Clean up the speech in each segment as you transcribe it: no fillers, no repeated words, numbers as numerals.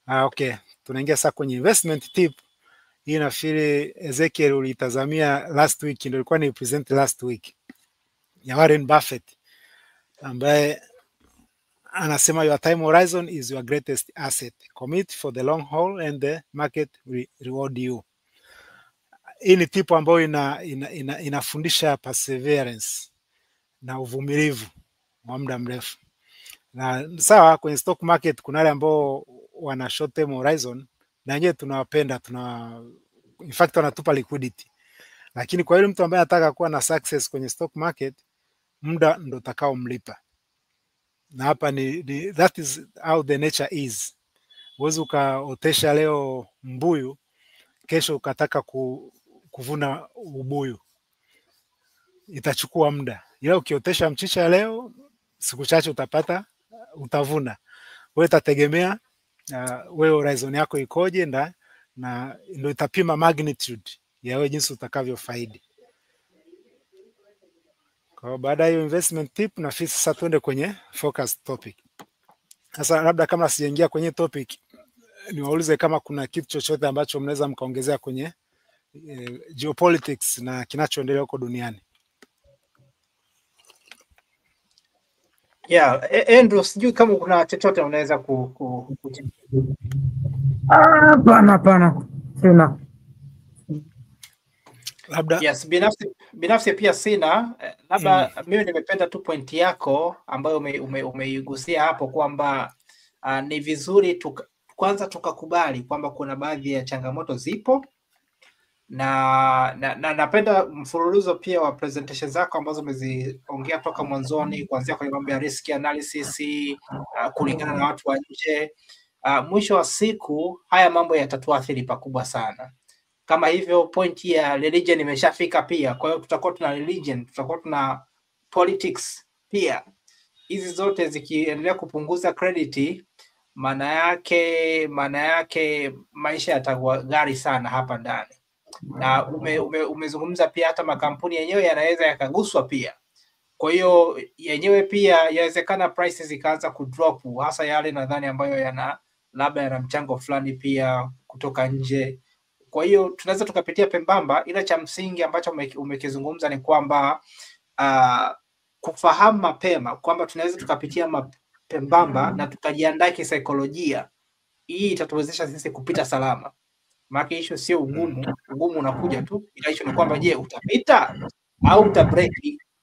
Okay, tunaingia sasa kwenye investment tip. Hii nafikiri Ezekiel ulitazamia last week, ndio ilikuwa ni present last week, ya Warren Buffett ambaye anasema your time horizon is your greatest asset. Commit for the long haul and the market will reward you. Hii ni tip ambayo inafundisha perseverance na uvumilivu wa muda mrefu. Na sawa, kwenye stock market kuna wale ambao wana short term horizon na wenyewe tunawapenda, in fact wanatupa liquidity. Lakini kwa yule mtu ambaye anataka kuwa na success kwenye stock market, muda ndo utakao mlipa. Na hapa that is how the nature is. Uwezi ukaotesha leo mbuyu, kesho ukataka kuvuna ubuyu. Itachukua muda. Ila ukiotesha mchicha leo, siku chache utavuna. Wewe itategemea wewe horizon yako ikoje, na ndio itapima magnitude ya wewe jinsi utakavyofaidi. Kwa baada ya hiyo investment tip, na sasa tuende kwenye focus topic. Sasa labda kama sijaingia kwenye topic, niwaulize kama kuna kitu chochote ambacho mnaweza mkaongezea kwenye geopolitics na kinachoendelea huko duniani. Yeah, Andrew, sijui kama kuna chochote unaweza Hapana. Sina. Labda yes, binafsi pia sina. Labda mimi nimependa tu point yako ambayo umeigusia hapo kwamba ni vizuri kwanza tukakubali kwamba kuna baadhi ya changamoto zipo, na napenda mfululizo pia wa presentation zako ambazo umeziongea toka mwanzoni, kuanzia kwenye mambo ya risk analysis, kulingana na watu wa nje. Mwisho wa siku haya mambo yatatuathiri pakubwa sana. Kama hivyo point ya religion imeshafika pia, kwa hiyo tutakuwa tuna religion, tutakuwa tuna politics pia. Hizi zote zikiendelea kupunguza credit, maana yake maisha yatakuwa ghali sana hapa ndani. Na umezungumza pia hata makampuni yenyewe yanaweza yakaguswa pia. Kwa hiyo yenyewe pia yawezekana prices ikaanza kudrop, hasa yale nadhani ambayo labda yana mchango fulani pia kutoka nje. Kwa hiyo tunaweza tukapitia pembamba, ila cha msingi ambacho umekizungumza ni kwamba kufahamu mapema kwamba tunaweza tukapitia pembamba na tukajiandaa kisaikolojia. Hii itatuwezesha sisi kupita salama. Maana issue sio ugumu unakuja tu, ila issue ni kwamba je, utapita au utabreak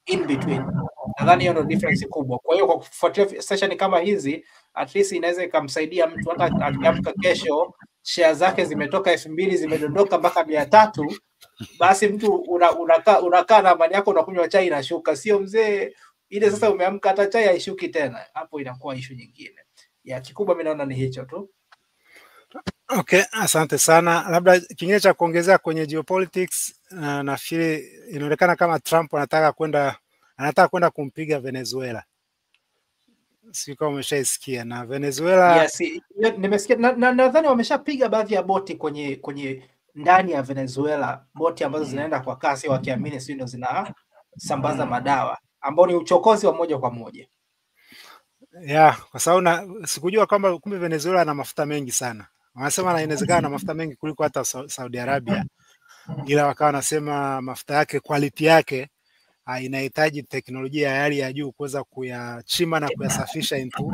in between. Nadhani hiyo ndio difference kubwa. Kwa hiyo kwa kufuatia session kama hizi, at least inaweza ikamsaidia mtu hata akiamka kesho share zake zimetoka 2000 zimedondoka mpaka 300, basi mtu unakaa na amani yako, unakunywa chai inashuka, sio mzee ile sasa umeamka hata chai haishuki tena. Hapo inakuwa issue nyingine. Ya kikubwa mimi naona ni hicho tu. Okay, asante sana. Labda kingine cha kuongezea kwenye geopolitics, nafikiri inaonekana kama Trump anataka kwenda kumpiga Venezuela. Sio kama umeshaisikia. Na Venezuela, yes, nimesikia nadhani wameshapiga baadhi ya boti kwenye ndani ya Venezuela, boti ambazo zinaenda kwa kasi wakiamini sio ndio zinasambaza madawa ambao ni uchokozi wa moja kwa moja. Yeah, kwa sababu sikujua kwamba kumbe Venezuela ana mafuta mengi sana. Wanasema inawezekana na mafuta mengi kuliko hata Saudi Arabia. Ila wakawa wanasema mafuta yake, quality yake inahitaji teknolojia ya hali ya juu kuweza kuyachima na kuyasafisha into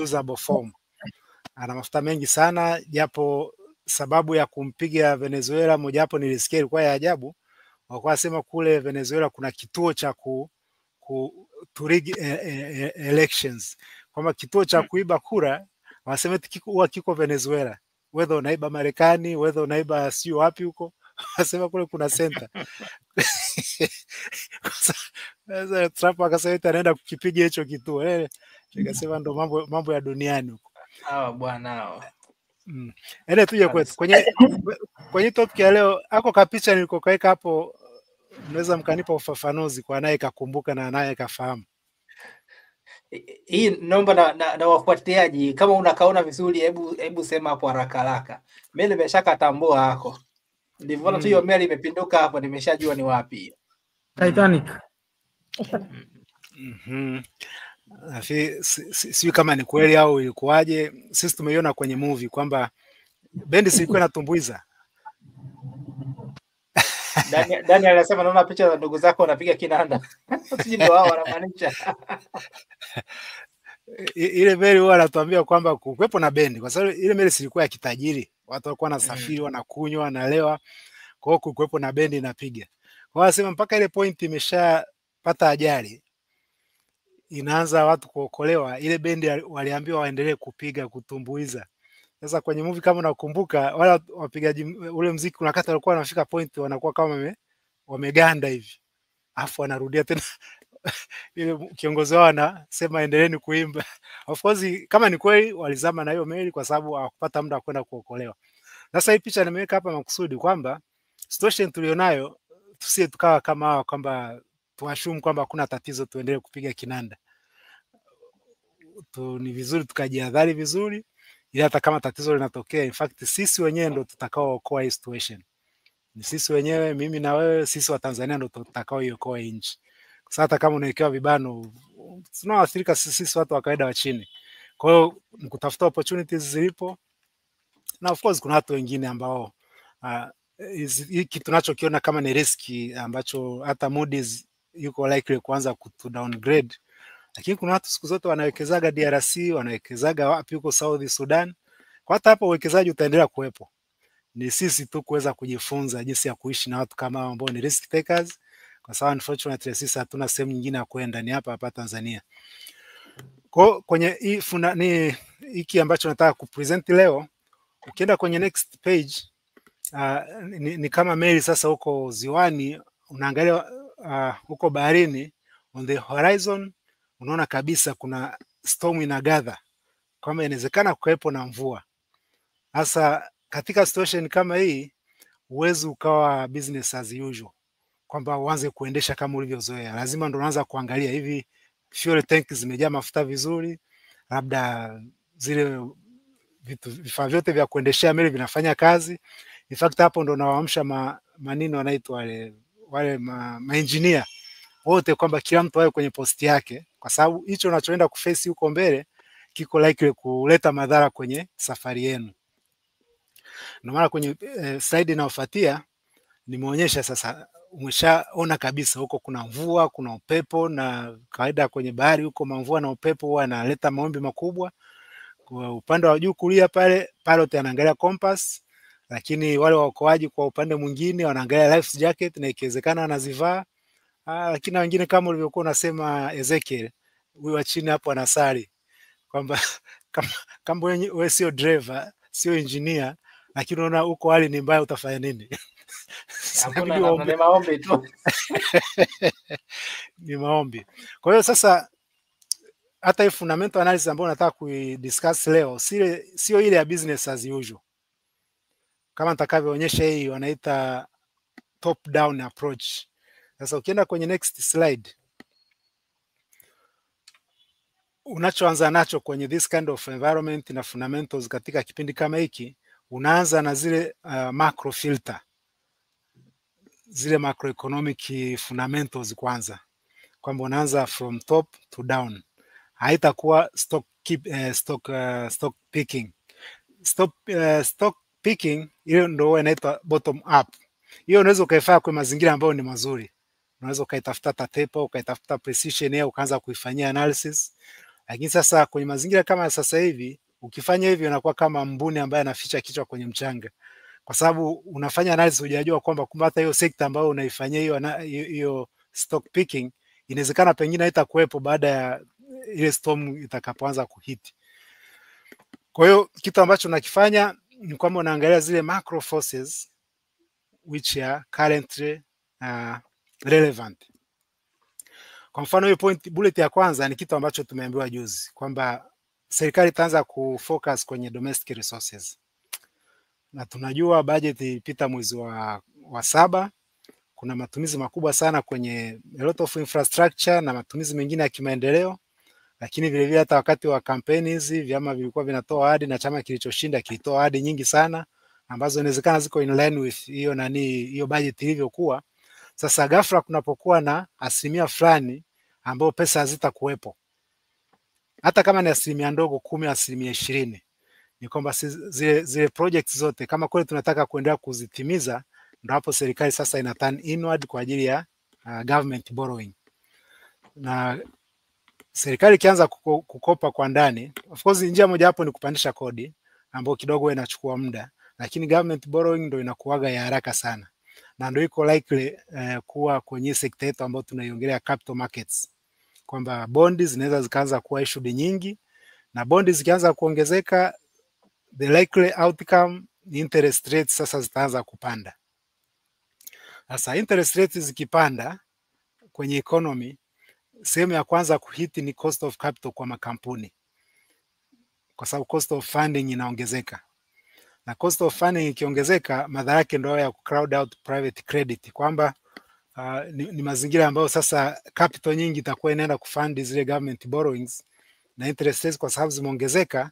usable form. Ana mafuta mengi sana, japo sababu ya kumpiga Venezuela mojawapo nilisikia ilikuwa ya ajabu. Walikuwa wanasema kule Venezuela kuna kituo cha to rig elections. Kwamba kituo cha kuiba kura, wanasema huwa kiko Venezuela. Whether unaiba Marekani, whether unaiba sio wapi huko, wanasema kule kuna center. Sasa Trump akasema anaenda kukipiga hicho kituo. Nikasema ndo mambo ya duniani huko. Bwana. Tuje kwetu. Kwenye topic ya leo, ako kapicha nilikoweka hapo, mnaweza mkanipa ufafanuzi kwa naye kakumbuka na naye kafahamu. Hii naomba na wafuatiliaji kama unakaona vizuri, hebu sema hapo haraka. Mimi nimeshakatambua hako. Ndivyo tu hiyo meli imepinduka hapo, nimeshajua ni wapi. Titanic. Nafikiri sijui kama ni kweli au ilikuwaje. Sisi tumeiona kwenye movie kwamba bendi silikuwa inatumbuiza. Dani anasema naona picha za ndugu zako wanapiga kinanda. Sijui ndio wao wanamaanisha. Ile meli huwa anatuambia kwamba kuwepo na bendi, kwa sababu ile meli silikuwa ya kitajiri, watu walikuwa wanasafiri, wanakunywa, wanalewa, kwa hiyo kuwepo na bendi inapiga. Kwa hiyo anasema mpaka ile point imeshapata ajali, inaanza watu kuokolewa, ile bendi waliambiwa waendelee kupiga, kutumbuiza. Sasa kwenye movie kama unakumbuka, wale wapigaji ule muziki kuna wakati walikuwa wanafika point wanakuwa kama wameganda hivi, afu wanarudia tena ile kiongozi wao anasema endeleeni kuimba. Of course kama ni kweli walizama na hiyo meli kwa sababu hawakupata muda wa kwenda kuokolewa. Sasa hii picha nimeweka hapa makusudi kwamba situation tulionayo tusie tukawa kama hao, kwamba tuashumu kwamba hakuna tatizo tuendelee kupiga kinanda. Ni vizuri tukajihadhari vizuri, ili hata kama tatizo linatokea, in fact sisi wenyewe ndo tutakaookoa hii situation. Ni sisi wenyewe, mimi na wewe, sisi wa Tanzania ndo tutakaoiokoa nchi. Sasa hata kama unawekewa vibano, tunaathirika sisi watu wa kawaida wa chini. Kwa hiyo kutafuta opportunities zilipo, na of course kuna watu wengine ambao hiki tunachokiona kama ni riski ambacho hata Moody's yuko likely kuanza kutu downgrade, lakini kuna watu siku zote wanawekezaga DRC, wanawekezaga wapi huko South Sudan. Kwa hata hapo uwekezaji utaendelea kuwepo. Ni sisi tu kuweza kujifunza jinsi ya kuishi na watu kama ambao ni risk takers, kwa sababu unfortunately sisi hatuna sehemu nyingine ya kwenda, ni hapa Tanzania. Kwenye hii hiki ambacho nataka kupresent leo, ukienda kwenye next page, ni kama meli sasa huko ziwani, unaangalia huko baharini, on the horizon unaona kabisa kuna storm inagather, kama inawezekana kuwepo na mvua. Sasa katika situation kama hii, uwezo ukawa business as usual, kwamba uanze kuendesha kama ulivyozoea. Lazima ndo unaanza kuangalia hivi fuel tank zimejaa mafuta vizuri, labda zile vifaa vyote vya kuendeshea meli vinafanya kazi. In fact hapo ndo nawaamsha manini wanaitwa wale engineer wote, kwamba kila mtu awe kwenye posti yake, kwa sababu hicho unachoenda kuface huko mbele kiko likely kuleta madhara kwenye safari yenu. Ndio maana kwenye slide inayofuatia nimeonyesha sasa, umeshaona kabisa huko kuna mvua, kuna upepo, na kawaida kwenye bahari huko mvua na upepo huwa analeta mawimbi makubwa. Kwa upande wa juu kulia pale pilot anaangalia compass, lakini wale waokoaji kwa upande mwingine wanaangalia life jacket na ikiwezekana anazivaa. Lakini wengine kama ulivyokuwa unasema Ezekiel, huyu wa chini hapo anasali kwamba kama wewe sio driver, sio engineer, lakini unaona huko hali ni mbaya, utafanya nini? Hakuna, ni maombi tu. Ni maombi. Kwa hiyo sasa hata hii fundamental analysis ambayo nataka kuidiscuss leo sio ile ya business as usual. Kama nitakavyoonyesha, hii wanaita top down approach. Sasa ukienda kwenye next slide, unachoanza nacho kwenye this kind of environment na fundamentals katika kipindi kama hiki, unaanza na zile macro filter, zile macroeconomic fundamentals kwanza, kwamba unaanza from top to down. Haitakuwa stock picking. Stock picking hiyo ndio inaitwa bottom up. Hiyo unaweza ukaifanya kwa mazingira ambayo ni mazuri. Unaweza ukaitafuta tatepa, ukaitafuta precision yao, ukaanza kuifanyia analysis. Lakini sasa kwenye mazingira kama sasa hivi, ukifanya hivyo unakuwa kama mbuni ambaye anaficha kichwa kwenye mchanga. Kwa sababu unafanya analysis hujajua kwamba kumbe hata hiyo sekta ambayo unaifanyia hiyo stock picking inawezekana pengine haitakuwepo baada ya ile storm itakapoanza kuhit. Kwa hiyo kitu ambacho unakifanya ni kwamba unaangalia zile macro forces which are currently relevant. Kwa mfano hiyo bullet ya kwanza ni kitu ambacho tumeambiwa juzi, kwamba serikali itaanza kufocus kwenye domestic resources. Na tunajua budget ilipita mwezi wa 7, kuna matumizi makubwa sana kwenye a lot of infrastructure na matumizi mengine ya kimaendeleo, lakini vile vile hata wakati wa kampeni hizi vyama vilikuwa vinatoa ahadi, na chama kilichoshinda kilitoa ahadi nyingi sana ambazo inawezekana ziko in line with hiyo budget ilivyokuwa. Sasa ghafla kunapokuwa na asilimia fulani ambayo pesa hazitakuwepo, hata kama ni asilimia ndogo 10, asilimia 20, ni kwamba zile projects zote kama kweli tunataka kuendelea kuzitimiza, ndio hapo serikali sasa ina turn inward kwa ajili ya government borrowing. Na serikali ikianza kukopa kwa ndani, of course njia moja hapo ni kupandisha kodi ambayo kidogo inachukua muda, lakini government borrowing ndio inakuaga ya haraka sana, na ndio iko likely kuwa kwenye sekta yetu ambayo tunaiongelea capital markets, kwamba bondi zinaweza zikaanza kuwa issued nyingi, na bondi zikianza kuongezeka, the likely outcome ni interest rates sasa zitaanza kupanda. Sasa interest rates zikipanda kwenye economy, sehemu ya kwanza kuhiti ni cost of capital kwa makampuni, kwa sababu cost of funding inaongezeka, na cost of funding ikiongezeka, madhara yake ndio ya crowd out private credit, kwamba ni mazingira ambayo sasa capital nyingi itakuwa inaenda kufund zile government borrowings, na interest rates kwa sababu zimeongezeka,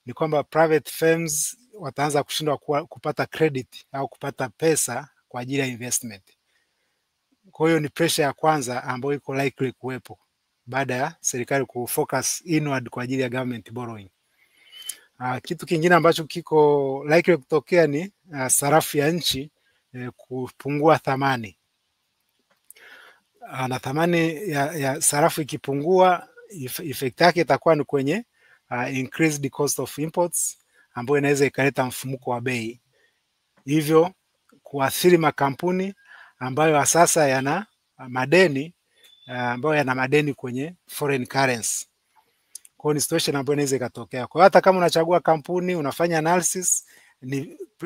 ni kwamba private firms wataanza kushindwa kupata credit au kupata pesa kwa ajili ya investment. Kwa hiyo ni pressure ya kwanza ambayo iko likely kuwepo baada ya serikali kufocus inward kwa ajili ya government borrowing. Kitu kingine ambacho kiko likely kutokea ni sarafu ya nchi kupungua thamani. Na thamani ya sarafu ikipungua, effect yake itakuwa ni kwenye increased cost of imports, ambayo inaweza ikaleta mfumuko wa bei, hivyo kuathiri makampuni ambayo sasa yana madeni ambayo yana madeni kwenye foreign currency. Kwa ni situation ambayo inaweza ikatokea. Kwa hata kama unachagua kampuni, unafanya analysis,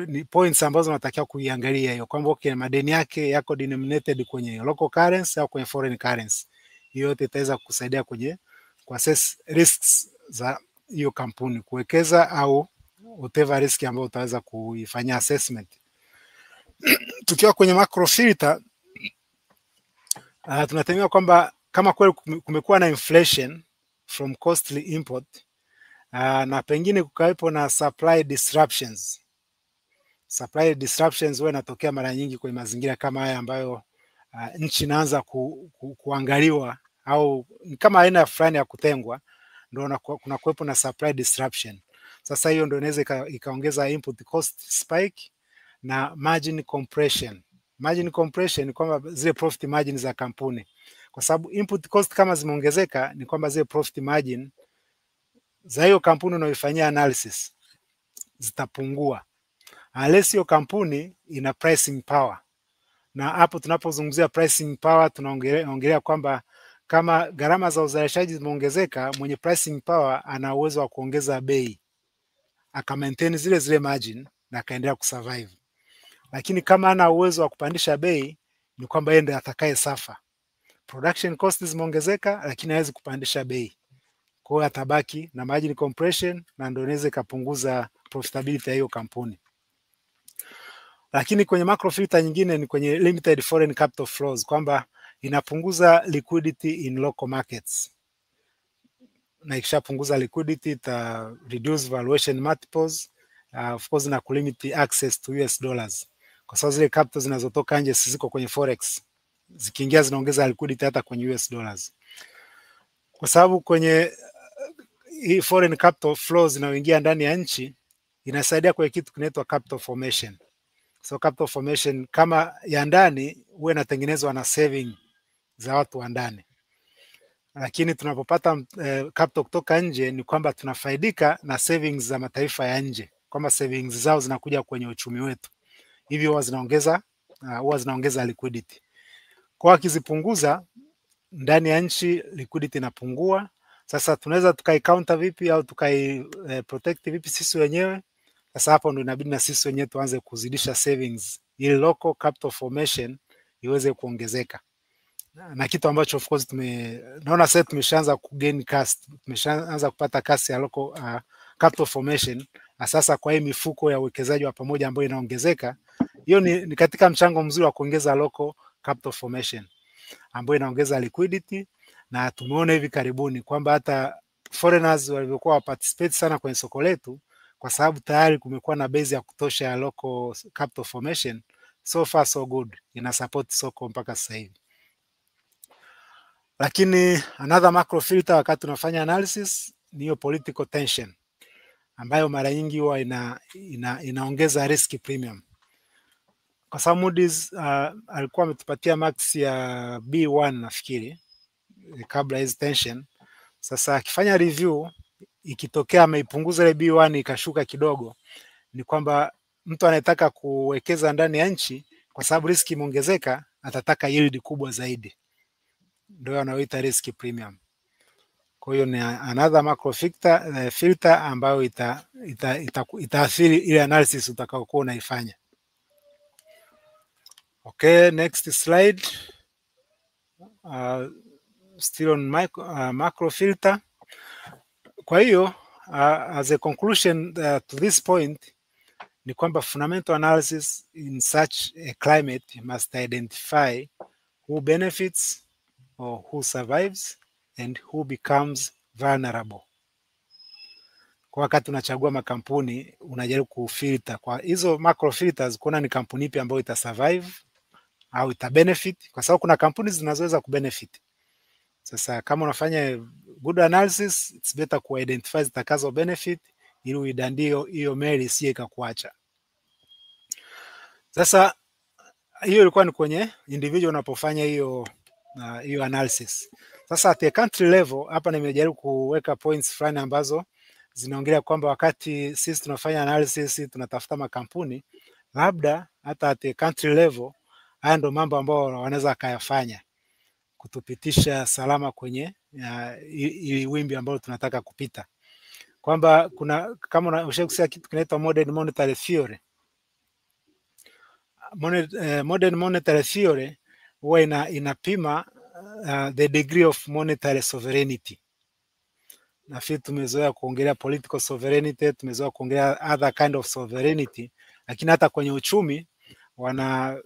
ni points ambazo unatakiwa kuiangalia hiyo, kwamba okay, madeni yake yako denominated kwenye local currency au kwenye foreign currency. Hiyo yote itaweza kusaidia kwenye kuassess risks za hiyo kampuni, kuwekeza au whatever risk ambayo utaweza kuifanyia assessment. Tukiwa kwenye macro filter, tunategemea kwamba kama kweli kumekuwa na inflation from costly import, na pengine kukawepo na supply disruptions. Supply disruptions huwa inatokea mara nyingi kwenye mazingira kama haya ambayo nchi inaanza kuangaliwa au kama aina fulani ya kutengwa, ndio kuna kuwepo na supply disruption. Sasa hiyo ndio inaweza ikaongeza input cost spike na margin compression. Margin compression ni kwamba zile profit margin za kampuni, kwa sababu input cost kama zimeongezeka, ni kwamba zile profit margin za hiyo kampuni unaoifanyia analysis zitapungua, unless hiyo kampuni ina pricing power. Na hapo tunapozungumzia pricing power, tunaongelea kwamba kama gharama za uzalishaji zimeongezeka, mwenye pricing power ana uwezo wa kuongeza bei aka maintain zile margin na akaendelea kusurvive. Lakini kama ana uwezo wa kupandisha bei, ni kwamba yeye ndiye atakaye suffer. Production costs zimeongezeka, lakini hawezi kupandisha bei, kwa hiyo atabaki na margin compression, na ndio inaweza kupunguza profitability ya hiyo kampuni. Lakini kwenye macro filter nyingine ni kwenye limited foreign capital flows, kwamba inapunguza liquidity in local markets, na ikishapunguza liquidity ita reduce valuation multiples, of course, na kulimit access to US dollars, kwa sababu zile capital zinazotoka nje ziko kwenye forex, zikiingia zinaongeza liquidity hata kwenye US dollars, kwa sababu kwenye hii foreign capital flows zinaoingia ndani ya nchi inasaidia kwa kitu kinaitwa capital formation. So capital formation kama ya ndani huwa inatengenezwa na saving za watu wa ndani, lakini tunapopata capital kutoka nje ni kwamba tunafaidika na savings za mataifa ya nje, kwamba savings zao zinakuja kwenye uchumi wetu, hivyo huwa zinaongeza liquidity. Kwa kizipunguza ndani ya nchi, liquidity inapungua. Sasa tunaweza tukai-counter vipi au tukai-protect vipi sisi wenyewe? Sasa hapo ndo inabidi na sisi wenyewe tuanze kuzidisha savings ili local capital formation iweze kuongezeka. Na kitu ambacho of course naona sasa tumeshaanza kugain kasi, tumeshaanza kupata kasi ya local capital formation sasa kwa hii mifuko ya uwekezaji wa pamoja ambayo inaongezeka. Hiyo ni katika mchango mzuri wa kuongeza local capital formation ambayo inaongeza liquidity, na tumeona hivi karibuni kwamba hata foreigners walivyokuwa participate sana kwenye soko letu, kwa sababu tayari kumekuwa na base ya kutosha ya local capital formation. So far so good, ina support soko mpaka sasa hivi. Lakini another macro filter wakati tunafanya analysis ni hiyo political tension ambayo mara nyingi huwa inaongeza risk premium. Kwa sababu Moody's alikuwa ametupatia max ya B1 nafikiri kabla hizi tension. Sasa akifanya review, ikitokea ameipunguza ile B1 ikashuka kidogo, ni kwamba mtu anayetaka kuwekeza ndani ya nchi kwa sababu risk imeongezeka atataka yield kubwa zaidi, ndio anaoita risk premium. Kwa hiyo ni another macro filter ambayo itaathiri ile analysis utakayokuwa unaifanya. Okay, next slide. Still on macro filter. Kwa hiyo as a conclusion to this point ni kwamba fundamental analysis in such a climate must identify who benefits or who survives and who becomes vulnerable. Kwa wakati unachagua makampuni unajaribu kufilter kwa hizo macro filters kuona ni kampuni ipi ambayo itasurvive au itabenefit, kwa sababu kuna kampuni zinazoweza kubenefit. Sasa kama unafanya good analysis, it's better ku identify zitakazo benefit ili uidandie hiyo meli isiye ikakuacha. Sasa hiyo ilikuwa ni kwenye individual unapofanya hiyo analysis. Sasa at a country level hapa nimejaribu kuweka points fulani ambazo zinaongelea kwamba wakati sisi tunafanya analysis tunatafuta makampuni, labda hata at a country level haya ndio mambo ambayo wanaweza kayafanya kutupitisha salama kwenye ili wimbi ambalo tunataka kupita. Kwamba kuna kama ushakusikia kitu kinaitwa modern monetary theory. Modern monetary theory huwa inapima the degree of monetary sovereignty. Na pia tumezoea kuongelea political sovereignty, tumezoea kuongelea other kind of sovereignty, lakini hata kwenye uchumi wana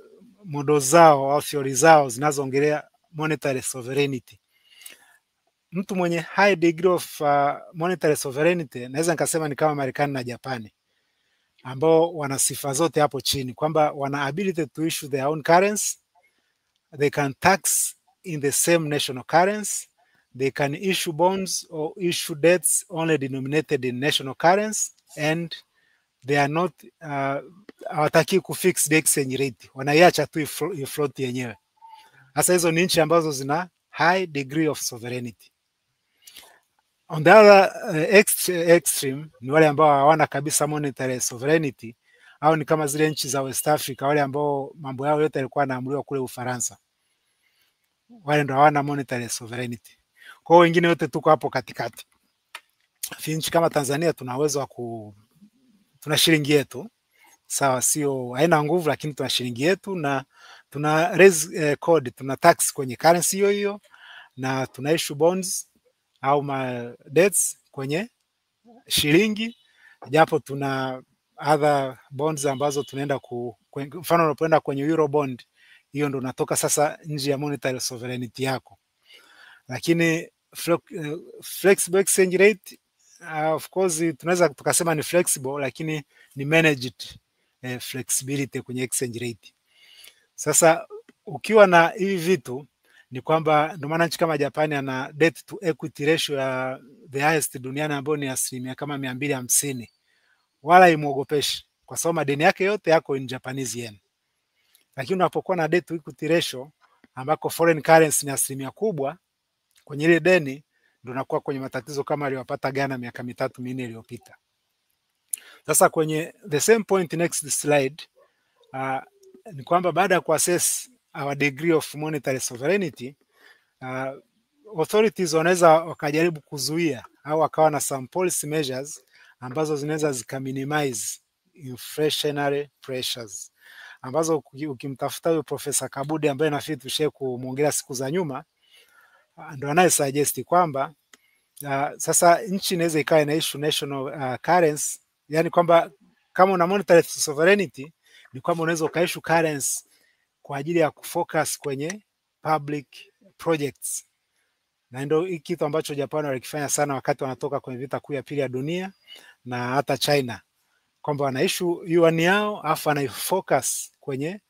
model zao au theory zao zinazoongelea monetary sovereignty. Mtu mwenye high degree of monetary sovereignty naweza nikasema ni kama Marekani na Japani, ambao wana sifa zote hapo chini, kwamba wana ability to issue their own currency, they can tax in the same national currency, they can issue bonds or issue debts only denominated in national currency, and they are not hawataki kufix the exchange rate, wanaiacha tu float yenyewe. Sasa hizo ni nchi ambazo zina high degree of sovereignty. On the other extreme ni wale ambao hawana kabisa monetary sovereignty, au ni kama zile nchi za West Africa, wale ambao mambo yao yote yalikuwa yanaamriwa kule Ufaransa. Wale ndio hawana monetary sovereignty. Kwa hiyo wengine wote tuko hapo katikati. Nchi kama Tanzania tuna uwezo wa tuna shilingi yetu. Sawa, sio haina nguvu, lakini tuna shilingi yetu na tuna raise code, tuna tax kwenye currency hiyo hiyo, na tuna issue bonds au debts kwenye shilingi, japo tuna other bonds ambazo tunaenda mfano unapoenda kwenye euro bond, hiyo ndo unatoka sasa nje ya monetary sovereignty yako. Lakini flexible exchange rate of course tunaweza tukasema ni flexible, lakini ni managed flexibility kwenye exchange rate. Sasa ukiwa na hivi vitu ni kwamba ndio maana nchi kama Japani ana debt to equity ratio ya the highest duniani ambayo ni asilimia kama 250. Wala imuogopeshi kwa sababu madeni yake yote yako in Japanese yen. Lakini unapokuwa na debt to equity ratio ambako foreign currency ni asilimia kubwa kwenye ile deni, ndio unakuwa kwenye matatizo kama aliyopata Ghana miaka 3-4 iliyopita. Sasa kwenye the same point next slide, ni kwamba baada ya kuassess our degree of monetary sovereignty, authorities wanaweza wakajaribu kuzuia au wakawa na some policy measures ambazo zinaweza zikaminimize inflationary pressures, ambazo ukimtafuta huyo Profesa Kabudi ambaye nafikiri tushe kumuongelea siku za nyuma, ndio anaye suggest kwamba sasa nchi inaweza ikawa ina issue national currency, yani kwamba kama una monetary sovereignty ni kwamba unaweza ukaissue currency kwa ajili ya kufocus kwenye public projects. Na ndio hiki kitu ambacho Japan walikifanya sana wakati wanatoka kwenye vita kuu ya pili ya dunia, na hata China, kwamba wana issue yuan yao afu wana focus kwenye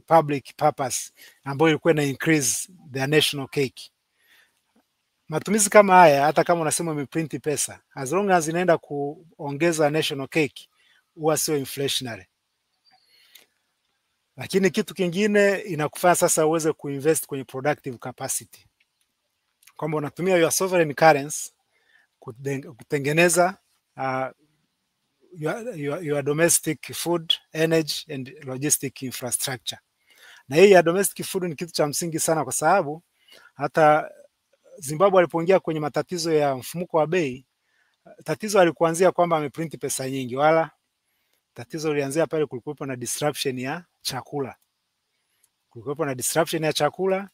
public purpose ambayo ilikuwa ina increase their national cake. matumizi kama haya, hata kama unasema umeprint pesa, as long as inaenda kuongeza national cake, huwa sio inflationary. Lakini kitu kingine inakufanya sasa uweze kuinvest kwenye productive capacity, kwamba unatumia your sovereign currency kutengeneza your domestic food, energy and logistic infrastructure. Na hii ya domestic food ni kitu cha msingi sana, kwa sababu hata Zimbabwe alipoingia kwenye matatizo ya mfumuko wa bei, tatizo alikuanzia kwamba ameprint pesa nyingi, wala tatizo lilianzia pale kulikuwepo na disruption ya chakula. Kulikuwepo na disruption ya chakula,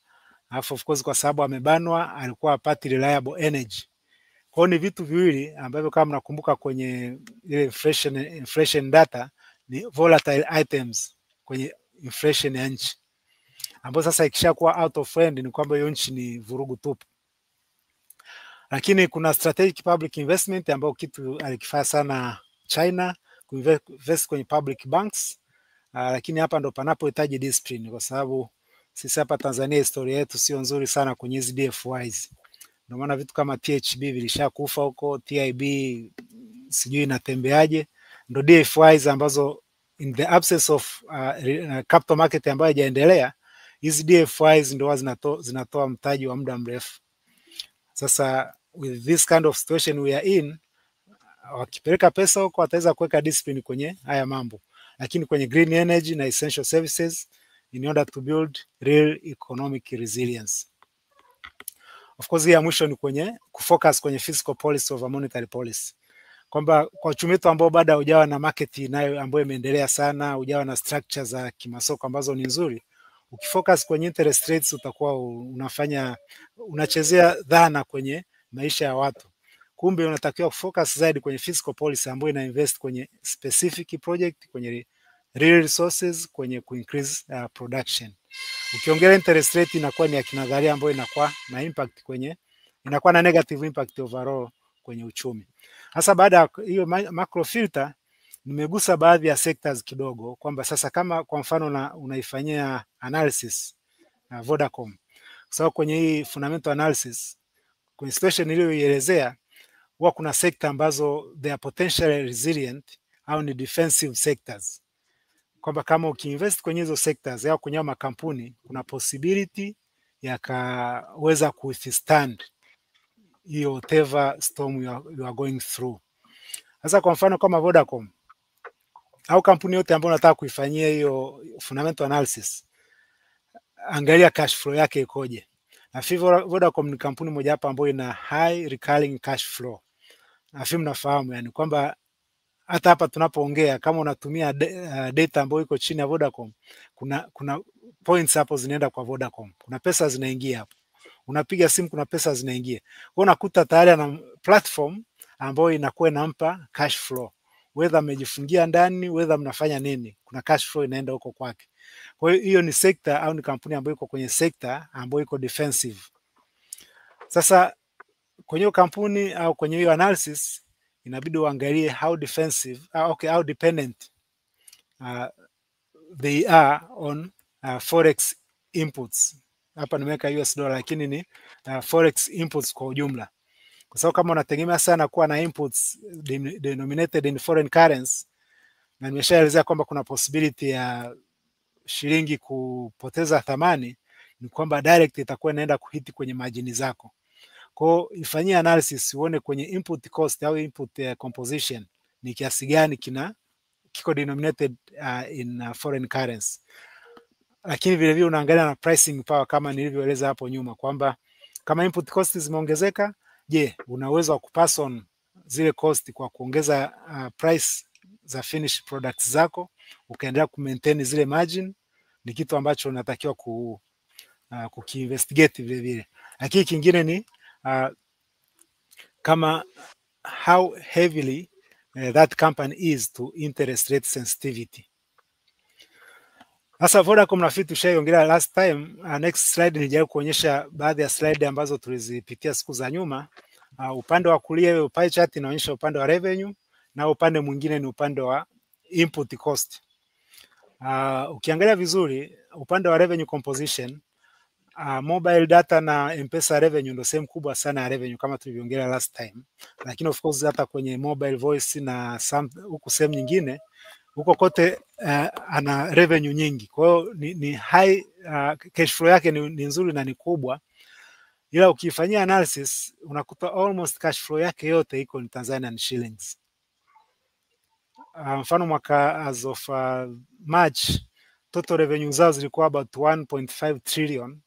alafu of course kwa sababu amebanwa alikuwa hapati reliable energy. Kwa ni vitu viwili ambavyo kama mnakumbuka kwenye ile inflation data ni volatile items kwenye inflation ya nchi, ambapo sasa ikishakuwa out of hand ni kwamba hiyo nchi ni vurugu tupu. Lakini kuna strategic public investment ambayo kitu alikifanya sana China, kuinvest kwenye public banks. Lakini hapa ndo panapohitaji discipline, kwa sababu sisi hapa Tanzania historia yetu sio nzuri sana kwenye hizi DFYs. Ndio maana vitu kama THB vilishakufa huko, TIB sijui inatembeaje. Ndio DFYs ambazo in the absence of capital market ambayo haijaendelea, hizi DFYs ndio zinatoa mtaji wa muda mrefu. Sasa with this kind of situation we are in, wakipeleka pesa huko wataweza kuweka discipline kwenye haya mambo, lakini kwenye green energy na essential services in order to build real economic resilience. Of course ya mwisho ni kwenye kufocus kwenye fiscal policy over monetary policy, kwamba kwa uchumi wetu ambao bado hujawa na market nayo ambayo imeendelea sana, hujawa na structure za kimasoko ambazo ni nzuri, ukifocus kwenye interest rates utakuwa unachezea dhana kwenye maisha ya watu. Kumbe unatakiwa kufocus zaidi kwenye fiscal policy ambayo ina invest kwenye specific project, kwenye real resources, kwenye ku-increase production. Ukiongelea interest rate inakuwa ni ya kinadharia ambayo inakuwa na impact inakuwa na negative impact overall kwenye uchumi. Sasa baada ya hiyo macro filter, nimegusa baadhi ya sectors kidogo, kwamba sasa kama kwa mfano unaifanyia analysis na Vodacom. So kwenye hii fundamental analysis, kwenye situation iliyoelezea, huwa kuna sector ambazo they are potentially resilient au ni defensive sectors, kwamba kama ukiinvest kwenye hizo sectors au kwenye makampuni, kuna possibility yakaweza kuwithstand hiyo whatever storm you are going through. Sasa kwa mfano kama Vodacom au kampuni yote ambayo unataka kuifanyia hiyo fundamental analysis, angalia cash flow yake ikoje. Na Vodacom ni kampuni moja hapa ambayo ina high recurring cash flow. Na mnafahamu yani kwamba hata hapa tunapoongea, kama unatumia data ambayo iko chini ya Vodacom, kuna points hapo zinaenda kwa Vodacom, kuna pesa zinaingia hapo. Unapiga simu, kuna pesa zinaingia. Kwa unakuta tayari ana platform ambayo inakuwa inampa cash flow, whether amejifungia ndani, whether mnafanya nini, kuna cash flow inaenda huko kwake. Kwa hiyo ni sector au ni kampuni ambayo iko kwenye sector ambayo iko defensive. Sasa kwenye kampuni au kwenye hiyo analysis inabidi uangalie how defensive, how dependent they are on forex inputs. Hapa nimeweka US dollar, lakini ni forex inputs kwa ujumla, kwa sababu kama unategemea sana kuwa na inputs denominated in foreign currency, na nimeshaelezea kwamba kuna possibility ya shilingi kupoteza thamani, ni kwamba direct itakuwa inaenda kuhiti kwenye margin zako. Kwa ifanyia analysis uone kwenye input cost au input composition ni kiasi gani kiko denominated in foreign currency. Lakini vile vile unaangalia na pricing power, kama nilivyoeleza hapo nyuma, kwamba kama input cost zimeongezeka, je, una uwezo wa kupass on zile cost kwa kuongeza price za finished products zako, ukaendelea ku-maintain zile margin? Ni kitu ambacho unatakiwa kukiinvestigate vile vile. Lakini kingine ni kama how heavily that company is to interest rate sensitivity. Sasa Vodacom nafikiri tushaiongelea last time. Next slide nijaribu kuonyesha baadhi ya slide ambazo tulizipitia siku za nyuma. Upande wa kulia hiyo pie chart inaonyesha upande wa revenue, na upande mwingine ni upande wa input cost. Ukiangalia vizuri upande wa revenue composition, Mobile data na M-Pesa revenue ndo sehemu kubwa sana ya revenue kama tulivyoongelea last time, lakini of course hata kwenye mobile voice na huku sehemu nyingine huko kote ana revenue nyingi. Kwa hiyo ni high, cash flow yake ni nzuri na ni kubwa, ila ukifanyia analysis unakuta almost cash flow yake yote iko ni Tanzanian shillings. Mfano mwaka as of March total revenue zao zilikuwa about 1.5 trillion.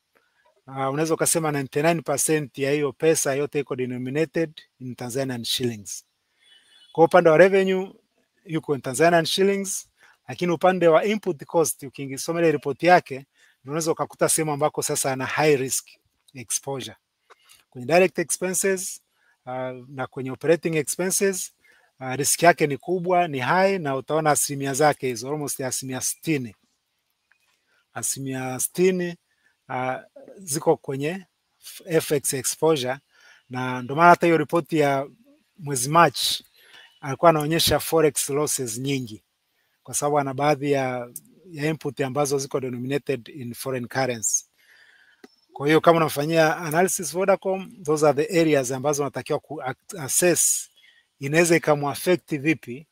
Unaweza ukasema 99% ya hiyo pesa yote iko denominated in Tanzanian shillings. Kwa upande wa revenue yuko in Tanzanian shillings, lakini upande wa input cost ukisoma ile report yake unaweza ukakuta sehemu ambako sasa ana high risk exposure. Kwenye direct expenses na kwenye operating expenses risk yake ni kubwa, ni high, na utaona asilimia zake hizo almost asilimia 60. Asilimia 60 ziko kwenye FX exposure, na ndio maana hata hiyo ripoti ya mwezi March alikuwa anaonyesha forex losses nyingi, kwa sababu ana baadhi ya input ambazo ziko denominated in foreign currency. Kwa hiyo kama unafanyia analysis Vodacom, those are the areas ambazo unatakiwa ku-assess inaweza ikamuaffect vipi.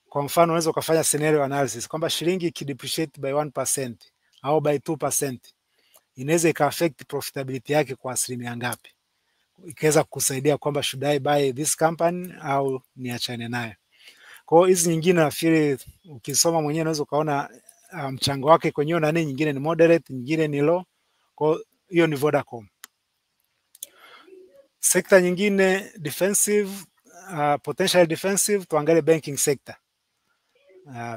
Kwa mfano unaweza ukafanya scenario analysis kwamba shilingi ikidepreciate by 1% au by 2% inaweza ika-affect profitability yake kwa asilimia ngapi, ikaweza kukusaidia kwamba should I buy this company au niachane nayo. Kwa hiyo hizi nyingine nafikiri ukisoma mwenyewe unaweza ukaona mchango wake kwenye na nini, nyingine ni moderate, nyingine ni low. Kwa hiyo ni Vodacom. Sekta nyingine defensive, potential defensive, tuangalie banking sector.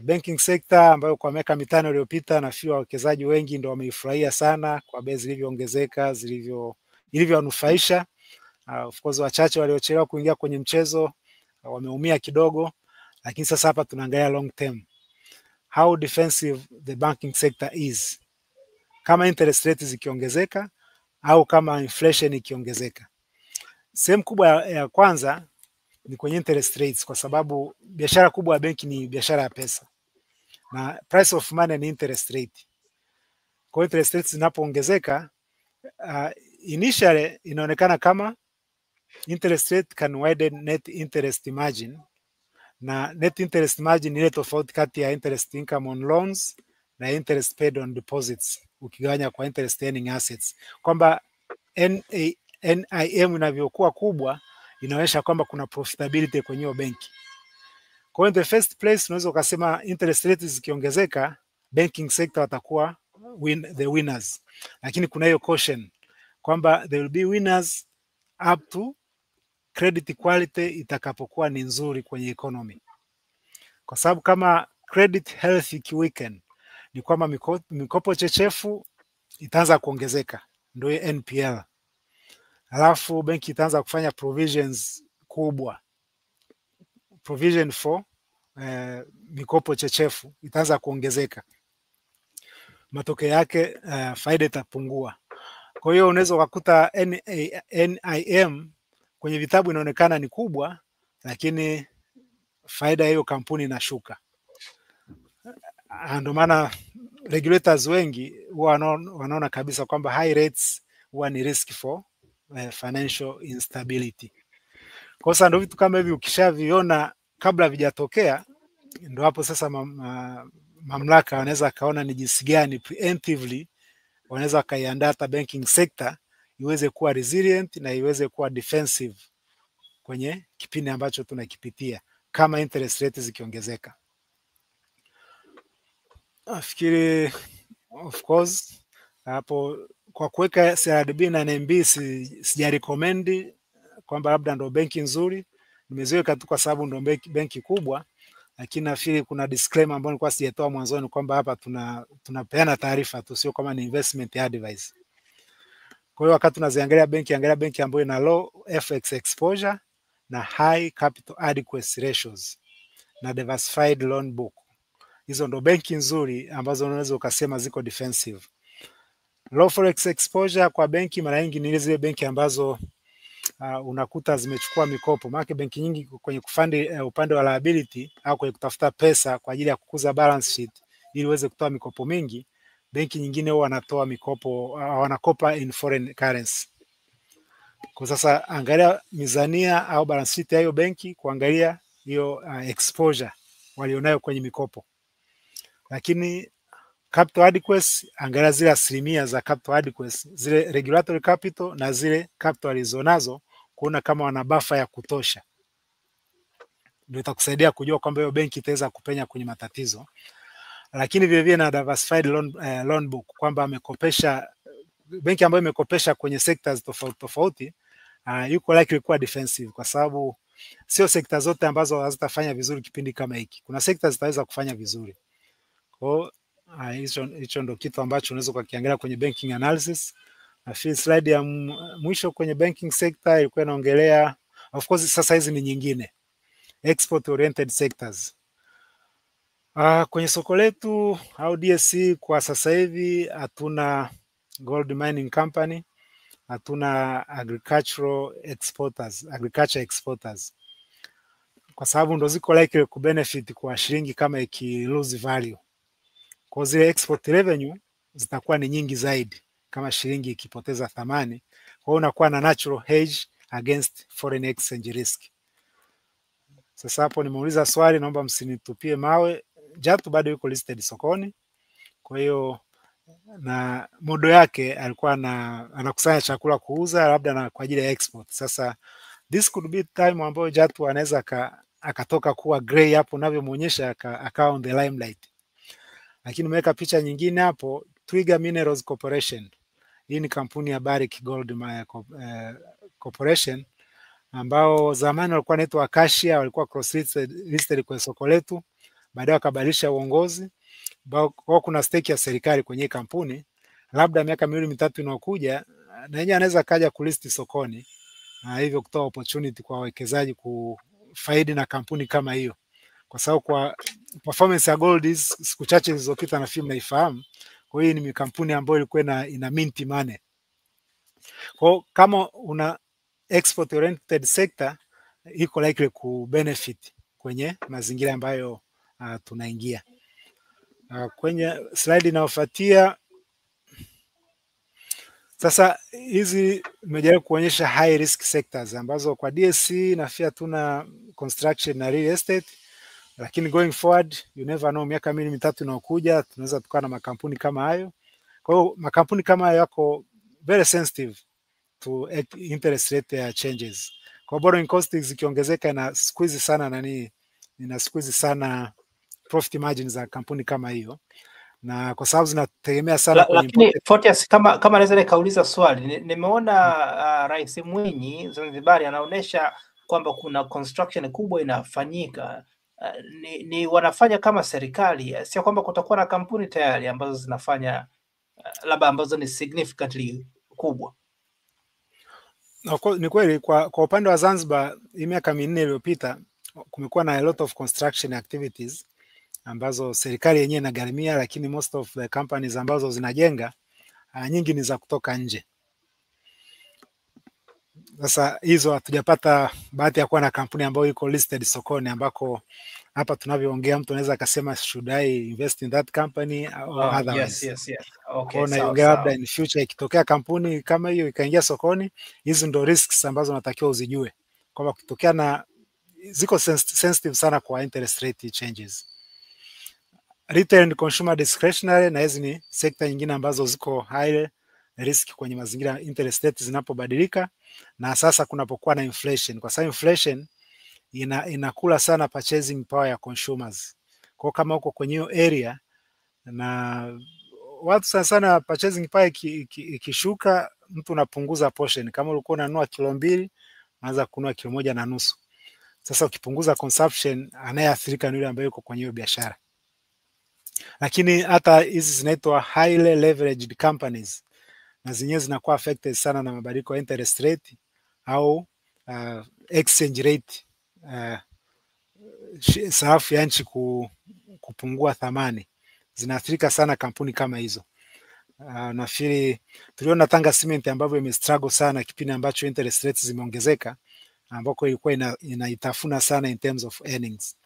Banking sector ambayo kwa miaka 5 iliyopita nafikiri wawekezaji wengi ndio wameifurahia sana kwa bei zilivyoongezeka, ilivyonufaisha. Of course wachache waliochelewa kuingia kwenye mchezo wameumia kidogo, lakini sasa hapa tunaangalia long term. How defensive the banking sector is. Kama interest rates zikiongezeka au kama inflation ikiongezeka. Sehemu kubwa ya kwanza ni kwenye interest rates, kwa sababu biashara kubwa ya benki ni biashara ya pesa. Na price of money ni interest rate. Kwa interest rates zinapoongezeka, initially inaonekana kama interest rate can widen net interest margin. Na net interest margin ni ile tofauti kati ya interest income on loans na interest paid on deposits ukigawanya kwa interest earning assets, kwamba NIM inavyokuwa kubwa inaonyesha kwamba kuna profitability kwenye hiyo benki. Kwa hiyo in the first place unaweza ukasema interest rates zikiongezeka banking sector watakuwa the winners, lakini kuna hiyo caution kwamba there will be winners up to credit quality itakapokuwa ni nzuri kwenye economy. Kwa sababu kama credit health ikiweaken ni kwamba mikopo chechefu itaanza kuongezeka, ndio NPL. Alafu benki itaanza kufanya provisions kubwa, provision for mikopo chechefu itaanza kuongezeka. Matokeo yake faida itapungua. Kwa hiyo unaweza ukakuta NIM kwenye vitabu inaonekana ni kubwa, lakini faida ya hiyo kampuni inashuka. Ndio maana regulators wengi wanaona kabisa kwamba high rates huwa ni risk for financial instability. Kwa sababu ndio vitu kama hivi ukishaviona kabla vijatokea, ndio hapo sasa mamlaka wanaweza kaona ni jinsi gani preemptively wanaweza kaiandaa hata banking sector iweze kuwa resilient na iweze kuwa defensive kwenye kipindi ambacho tunakipitia kama interest rates zikiongezeka. Nafikiri of course hapo kwa kuweka CRDB na NMB sija recommend kwamba labda ndo benki nzuri, nimeziweka tu kwa sababu ndo benki kubwa, lakini nafikiri kuna disclaimer ambayo nilikuwa sijatoa mwanzoni kwamba hapa tunapeana taarifa tu, sio kama ni investment advice. Kwa hiyo wakati tunaziangalia benki, angalia benki ambayo ina low FX exposure na high capital adequacy ratios na diversified loan book. Hizo ndo benki nzuri ambazo unaweza ukasema ziko defensive. Low forex exposure kwa benki mara nyingi ni zile benki ambazo unakuta zimechukua mikopo. Maana benki nyingi kwenye kufandi upande wa liability au kwenye kutafuta pesa kwa ajili ya kukuza balance sheet ili uweze kutoa mikopo mingi, benki nyingine huwa wanatoa mikopo, wanakopa in foreign currency. Kwa sasa angalia mizania au balance sheet ya hiyo benki kuangalia hiyo exposure walionayo kwenye mikopo. Lakini capital adequacy, angalia zile asilimia za capital adequacy, zile regulatory capital na zile capital walizonazo, kuona kama wana buffer ya kutosha. Ndio itakusaidia kujua kwamba hiyo benki itaweza kupenya kwenye matatizo. Lakini vile vile na diversified loan book, kwamba amekopesha, benki ambayo imekopesha kwenye sectors tofauti tofauti, yuko likely kuwa defensive, kwa sababu sio sekta zote ambazo hazitafanya vizuri kipindi kama hiki. Kuna sekta zitaweza kufanya vizuri. Kwa hicho ndo kitu ambacho unaweza kukiangalia kwenye banking analysis. Na slide ya mwisho kwenye banking sector ilikuwa inaongelea, of course sasa hizi ni nyingine, export oriented sectors. Kwenye soko letu au DSE kwa sasa hivi hatuna gold mining company, hatuna agriculture exporters, kwa sababu ndo ziko likely kubenefit kwa shilingi kama iki lose value. Kwa zile export revenue zitakuwa ni nyingi zaidi kama shilingi ikipoteza thamani. Kwa hiyo unakuwa na natural hedge against foreign exchange risk. Sasa hapo nimeuliza swali, naomba msinitupie mawe. Jatu bado yuko listed sokoni. Kwa hiyo na modo yake alikuwa anakusanya chakula kuuza labda na kwa ajili ya export. Sasa this could be time ambayo Jatu anaweza akatoka kuwa gray hapo unavyomuonyesha, akawa on the limelight. Lakini nimeweka picha nyingine hapo, Twiga Minerals Corporation. Hii ni kampuni ya Barrick Gold Corporation ambao zamani walikuwa wanaitwa Acacia, walikuwa cross listed kwenye soko letu, baadaye wakabadilisha uongozi. Kwa kuna stake ya serikali kwenye kampuni, labda miaka 2-3 inayokuja na yeye anaweza kaja kulist sokoni, na hivyo kutoa opportunity kwa wawekezaji kufaidi na kampuni kama hiyo. Kwa sababu kwa performance ya gold siku chache zilizopita na film naifahamu. Kwa hiyo ni kampuni ambayo ilikuwa ina mint money. Kwa kama una export oriented sector, iko likely ku benefit kwenye mazingira ambayo tunaingia. Kwenye slide inayofuatia sasa, hizi nimejaribu kuonyesha high risk sectors ambazo kwa DSE na pia tuna construction na real estate. Lakini going forward, you never know, miaka 2-3 inayokuja tunaweza tukawa na makampuni kama hayo. Kwa hiyo makampuni kama hayo yako very sensitive to interest rate changes. Kwa borrowing costs zikiongezeka na squeeze sana ina squeeze sana profit margins za kampuni kama hiyo, na kwa sababu zinategemea sana kwenye lakini Fortius, kama naweza nikauliza swali, nimeona Rais Mwinyi Zanzibar anaonesha kwamba kuna construction kubwa inafanyika. Ni wanafanya kama serikali, sio kwamba kutakuwa na kampuni tayari ambazo zinafanya labda ambazo ni significantly kubwa? Ni kweli kwa upande wa Zanzibar, miaka 4 iliyopita kumekuwa na a lot of construction activities ambazo serikali yenyewe inagharimia, lakini most of the companies ambazo zinajenga nyingi ni za kutoka nje. Sasa hizo hatujapata bahati ya kuwa na kampuni ambayo iko listed sokoni, ambako hapa tunavyoongea mtu anaweza akasema should I invest in that company or otherwise. Yes. Okay, sawa. Labda in future ikitokea kampuni kama hiyo ikaingia sokoni, hizo ndo risks ambazo unatakiwa uzijue, kwamba kutokea na ziko sensitive sana kwa interest rate changes. Retail and consumer discretionary, na hizi ni sekta nyingine ambazo ziko high risk kwenye mazingira interest rate zinapobadilika, na sasa kunapokuwa na inflation, kwa sababu inflation inakula sana purchasing power ya consumers. Kwa kama uko kwenye hiyo area na watu sana purchasing power ikishuka, mtu unapunguza portion. Kama ulikuwa unanunua kilo 2, unaanza kununua kilo 1.5. Sasa ukipunguza consumption, anayeathirika ni yule ambaye yuko kwenye hiyo biashara. Lakini hata hizi zinaitwa highly leveraged companies, na zenyewe zinakuwa affected sana na mabadiliko ya interest rate au exchange rate, sarafu ya nchi kupungua thamani. Zinaathirika sana kampuni kama hizo. Nafikiri tuliona Tanga Cement ambavyo imestruggle sana kipindi ambacho interest rates zimeongezeka, ambako ilikuwa inaitafuna sana in terms of earnings.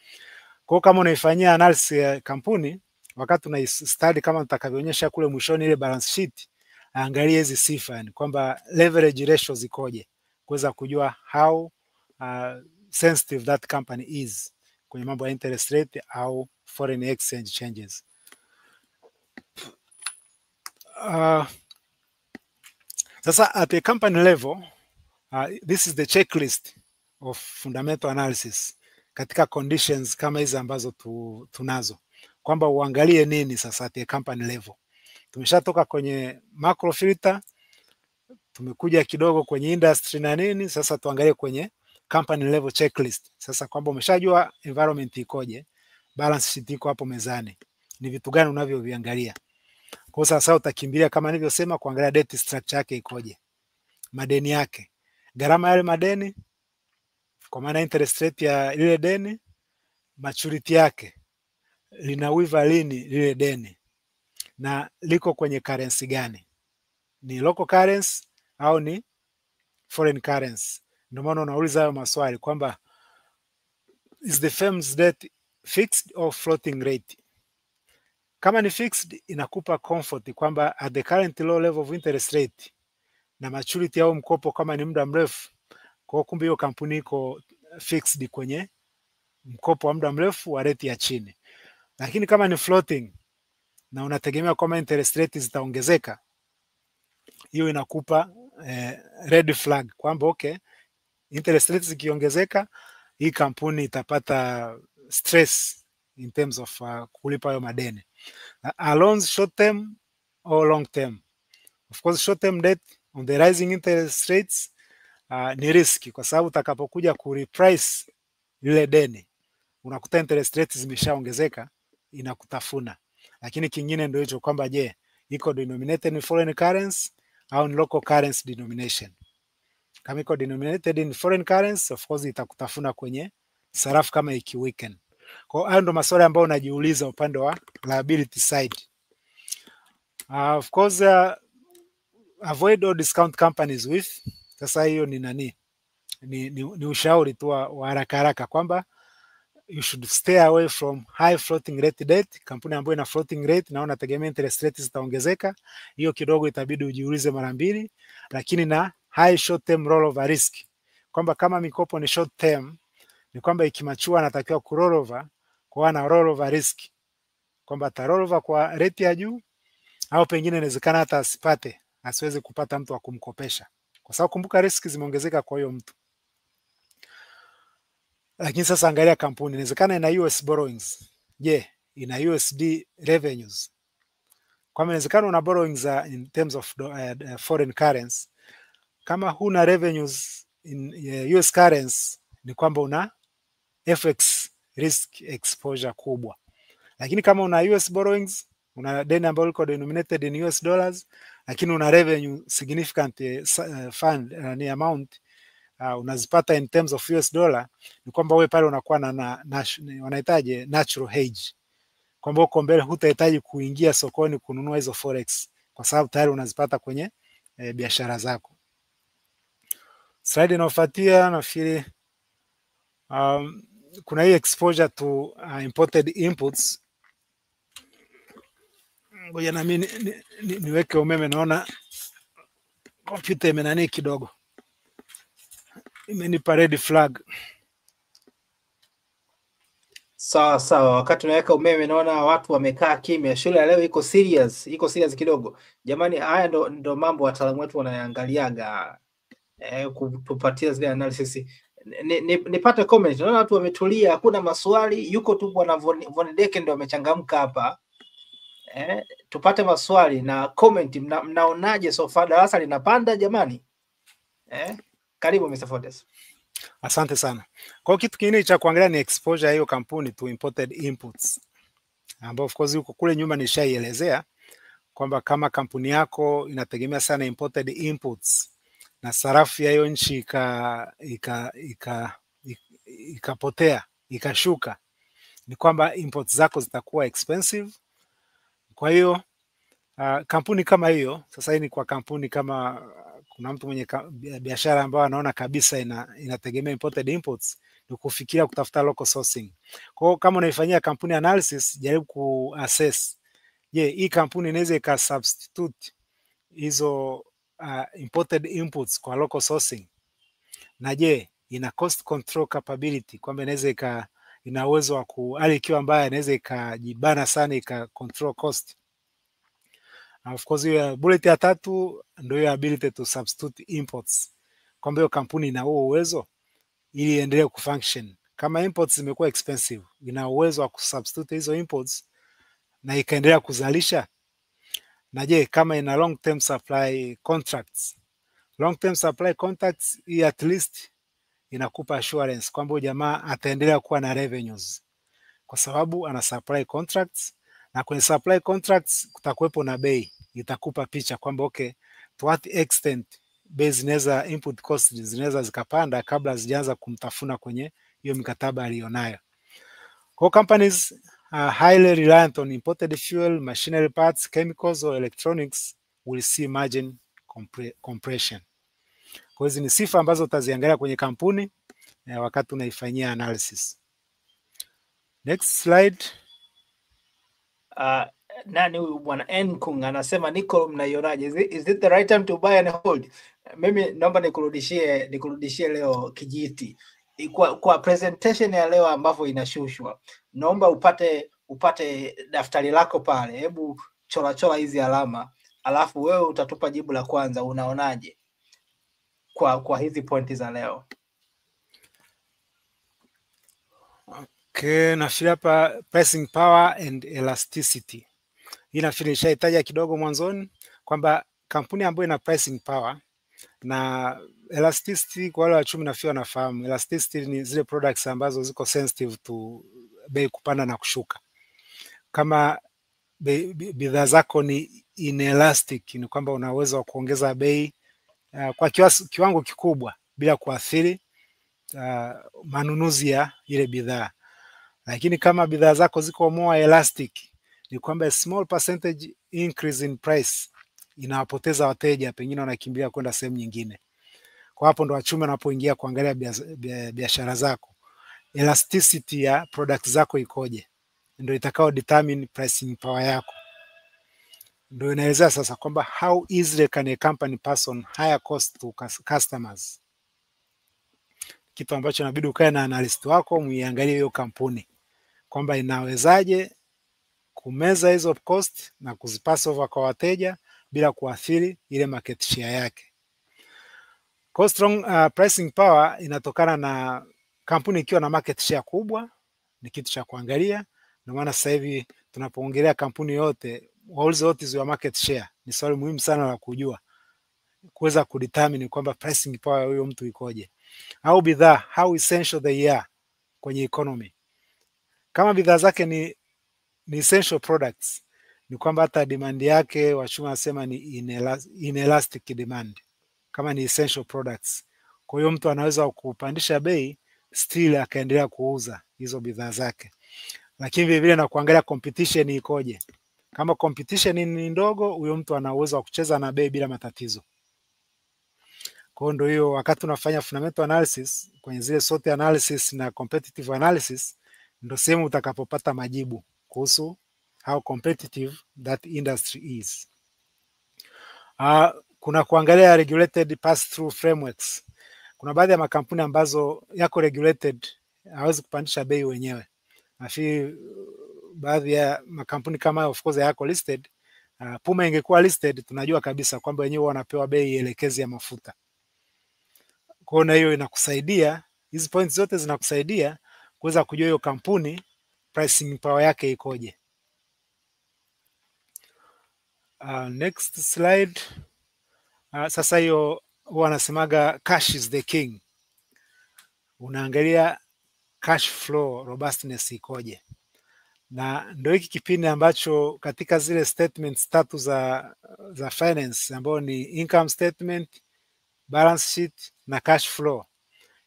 Kwa kama unaifanyia analysis ya kampuni, wakati tuna study kama nitakavyoonyesha kule mwishoni ile balance sheet, angalie hizi sifa, yani kwamba leverage ratio zikoje, kuweza kujua how sensitive that company is kwenye mambo ya interest rate au foreign exchange changes. Sasa at a company level, this is the checklist of fundamental analysis katika conditions kama hizi ambazo tunazo, kwamba uangalie nini sasa at a company level. Tumeshatoka kwenye macro filter, tumekuja kidogo kwenye industry na nini, sasa tuangalie kwenye company level checklist. Sasa kwamba umeshajua environment ikoje, balance sheet iko hapo mezani, ni vitu gani unavyoviangalia. Kwa sasa utakimbilia kama nilivyosema kuangalia debt structure yake ikoje, madeni yake, gharama yale madeni, kwa maana interest rate ya lile deni, maturity yake, linawiva lini lile deni, na liko kwenye currency gani, ni local currency au ni foreign currency. Ndio maana unauliza hayo maswali kwamba is the firm's debt fixed or floating rate. Kama ni fixed, inakupa comfort kwamba at the current low level of interest rate na maturity au mkopo kama ni muda mrefu, kwa kumbe hiyo kampuni iko fixed kwenye mkopo wa muda mrefu wa rate ya chini. Lakini kama ni floating na unategemea kwamba interest rate zitaongezeka, hiyo inakupa red flag kwamba okay, interest rates zikiongezeka, hii kampuni itapata stress in terms of kulipa hayo madeni. Loans short term or long term. Of course short term debt on the rising interest rates ni riski, kwa sababu utakapokuja ku reprice lile deni unakuta interest rates zimeshaongezeka, inakutafuna. Lakini kingine ndio hicho kwamba je, iko denominated in foreign currency au in local currency denomination. Kama iko denominated in foreign currency, of course itakutafuna kwenye sarafu kama iki weaken. Kwa hiyo ndo maswali ambayo unajiuliza upande wa liability side. Of course avoid all discount companies with. Sasa hiyo ni nani? Ni ushauri tu wa haraka haraka kwamba you should stay away from high floating rate debt. Kampuni ambayo ina floating rate na unategemea interest rate zitaongezeka, hiyo kidogo itabidi ujiulize mara mbili. Lakini na high short term rollover risk, kwamba kama mikopo ni short term, ni kwamba ikimachua anatakiwa ku rollover, kwa na rollover risk, kwamba ata rollover kwa rate ya juu au pengine inawezekana hata asipate, asiweze kupata mtu wa kumkopesha, kwa sababu kumbuka risk zimeongezeka kwa hiyo mtu. Lakini sasa angalia kampuni, inawezekana ina US borrowings. Je, ina USD revenues? Kwa maana inawezekana una borrowings in terms of foreign currency. Kama huna revenues in US currency, ni kwamba una FX risk exposure kubwa. Lakini kama una US borrowings, una deni ambalo liko denominated in US dollars, lakini una revenue significant fund ni amount unazipata in terms of US dollar, ni kwamba wewe pale unakuwa na wanahitaji natural hedge, kwamba uko mbele hutahitaji kuingia sokoni kununua hizo forex, kwa sababu tayari unazipata kwenye biashara zako. Slide inayofuatia nafikiri kuna hii exposure to imported inputs. Ngoja na mimi niweke umeme, naona computer imenani kidogo, imenipa red flag. Sawa sawa, wakati unaweka umeme naona watu wamekaa kimya. Shule ya leo iko serious kidogo. Jamani, haya ndo mambo wataalamu wetu wanaangaliaga kutupatia zile analysis. Nipate comment. Naona watu wametulia, hakuna maswali, yuko tu bwana Von Deke ndio amechangamka hapa. Tupate maswali na comment. Mnaonaje so far, darasa linapanda jamani? Karibu Mr. Fordes. Asante sana. Kwa kitu kingine cha kuangalia ni exposure ya hiyo kampuni to imported inputs, ambao of course yuko kule nyuma nishaielezea kwamba kama kampuni yako inategemea sana imported inputs na sarafu ya hiyo nchi ikapotea, ikashuka, ni kwamba imports zako zitakuwa expensive. Kwa hiyo kampuni kama hiyo, sasa hii ni kwa kampuni kama kuna mtu mwenye biashara ambayo anaona kabisa inategemea imported imports, ni kufikiria kutafuta local sourcing. Kwa hiyo kama unaifanyia kampuni analysis, jaribu kuassess, je, hii kampuni inaweza ikasubstitute hizo imported inputs kwa local sourcing, na je, ina cost control capability, kwamba inaweza ina uwezo wa hali ikiwa mbaya inaweza ikajibana sana ika control cost. And of course hiyo bullet ya tatu ndio hiyo ability to substitute imports, kwamba hiyo kampuni ina huo uwezo ili iendelee kufunction. Kama imports zimekuwa expensive, ina uwezo wa kusubstitute hizo imports na ikaendelea kuzalisha. Na je, kama ina long term supply contracts. Long term supply contracts hii at least inakupa assurance kwamba jamaa ataendelea kuwa na revenues, kwa sababu ana supply contracts, na kwenye supply contracts kutakuwepo na bei. Itakupa picha kwamba okay, to what extent bei zinaweza, input costs zinaweza zikapanda kabla zijaanza kumtafuna kwenye hiyo mikataba aliyonayo. Kwa companies highly reliant on imported fuel, machinery parts, chemicals or electronics will see margin compression. Kwa hizi ni sifa ambazo utaziangalia kwenye kampuni wakati unaifanyia analysis. Next slide. Nani huyu bwana Nkung anasema Nicole, mnaionaje? Is it the right time to buy and hold? Mimi naomba nikurudishie leo kijiti kwa presentation ya leo ambavyo inashushwa. Naomba upate daftari lako pale, hebu chora hizi alama, alafu wewe utatupa jibu la kwanza. Unaonaje kwa hizi pointi za leo? Okay, nafikiri hapa pricing power and elasticity. Hii nafikiri nishaitaja kidogo mwanzoni kwamba kampuni ambayo ina pricing power na elasticity, kwa wale wachumi nafikiri wanafahamu elasticity ni zile products ambazo ziko sensitive to bei kupanda na kushuka. Kama bidhaa zako ni inelastic, ni kwamba una uwezo wa kuongeza bei kwa kiwango kikubwa bila kuathiri manunuzi ya ile bidhaa. Lakini kama bidhaa zako ziko more elastic, ni kwamba a small percentage increase in price inawapoteza wateja, pengine wanakimbia kwenda sehemu nyingine. Kwa hapo ndo wachumi wanapoingia kuangalia biashara zako, elasticity ya product zako ikoje, ndio itakao determine pricing power yako. Ndio inaelezea sasa kwamba how easily can a company pass on higher cost to customers. Kitu ambacho inabidi ukae na analyst wako muiangalie hiyo kampuni kwamba inawezaje kumeza hizo cost na kuzipass over kwa wateja bila kuathiri ile market share yake. Cost strong pricing power inatokana na kampuni ikiwa na market share kubwa, ni kitu cha kuangalia. Ndio maana sasa hivi tunapoongelea kampuni yote, what is your market share, ni swali muhimu sana la kujua, kuweza kudetermine kwamba pricing power huyo mtu ikoje. Au bidhaa, how essential they are kwenye economy. Kama bidhaa zake ni essential products, ni kwamba hata demand yake wachumi wanasema ni inelastic demand, kama ni essential products. Kwa hiyo mtu anaweza kupandisha bei still akaendelea kuuza hizo bidhaa zake. Lakini vile vile na kuangalia competition ikoje. Kama competition ni ndogo, huyo mtu ana uwezo wa kucheza na bei bila matatizo. Kwa hiyo ndio hiyo, wakati unafanya fundamental analysis kwenye zile SWOT analysis na competitive analysis, ndio sehemu utakapopata majibu kuhusu how competitive that industry is. Kuna kuangalia regulated pass-through frameworks. Kuna baadhi ya makampuni ambazo yako regulated, hawezi kupandisha bei wenyewe. Nafikiri baadhi ya makampuni kama of course yako listed. Puma ingekuwa listed, tunajua kabisa kwamba wenyewe wanapewa bei elekezi ya mafuta. Kwa hiyo inakusaidia, hizi points zote zinakusaidia kuweza kujua hiyo kampuni pricing power yake ikoje. Next slide. Sasa hiyo huwa anasemaga cash is the king. Unaangalia cash flow robustness ikoje. Na ndio hiki kipindi ambacho katika zile statements tatu za finance ambao ni income statement, balance sheet na cash flow.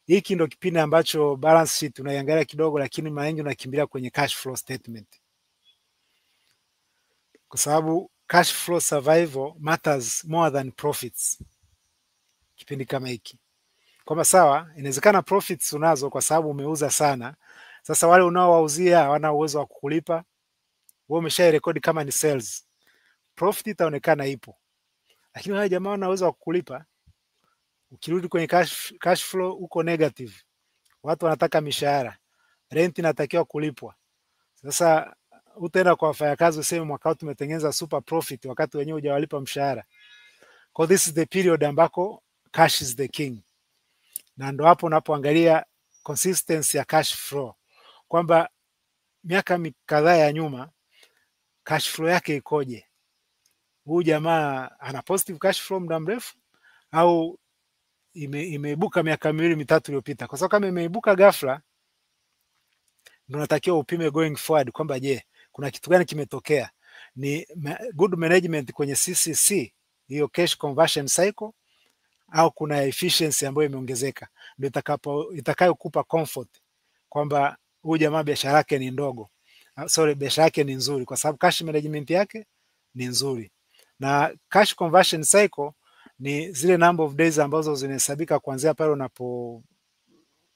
Hiki ndio kipindi ambacho balance sheet unaiangalia kidogo, lakini mara nyingi unakimbilia kwenye cash flow statement. Kwa sababu cash flow survival matters more than profits. Kipindi kama hiki. kwamba sawa, inawezekana profits unazo kwa sababu umeuza sana. Sasa wale unaowauzia hawana uwezo wa kukulipa, wewe umeshairekodi kama ni sales, profit itaonekana ipo, lakini wale jamaa wana uwezo wa kukulipa. Ukirudi kwenye cash flow uko negative, watu wanataka mishahara, rent inatakiwa kulipwa. Sasa utaenda kwa wafanyakazi useme mwaka huu tumetengeneza super profit wakati wenyewe hujawalipa mshahara. So this is the period ambako cash is the king, na ndo hapo unapoangalia consistency ya cash flow, kwamba miaka kadhaa ya nyuma cash flow yake ikoje. Huyu jamaa ana positive cash flow muda mrefu au imeibuka miaka miwili mitatu iliyopita? Kwa sababu kama imeibuka ghafla, ndio unatakiwa upime going forward kwamba je, kuna kitu gani kimetokea? Ni good management kwenye CCC, hiyo cash conversion cycle, au kuna efficiency ambayo imeongezeka? Ndio itakayokupa comfort kwamba huyu jamaa biashara yake ni ndogo, biashara yake ni nzuri kwa sababu cash management yake ni nzuri. Na cash conversion cycle ni zile number of days ambazo zinahesabika kuanzia pale unapo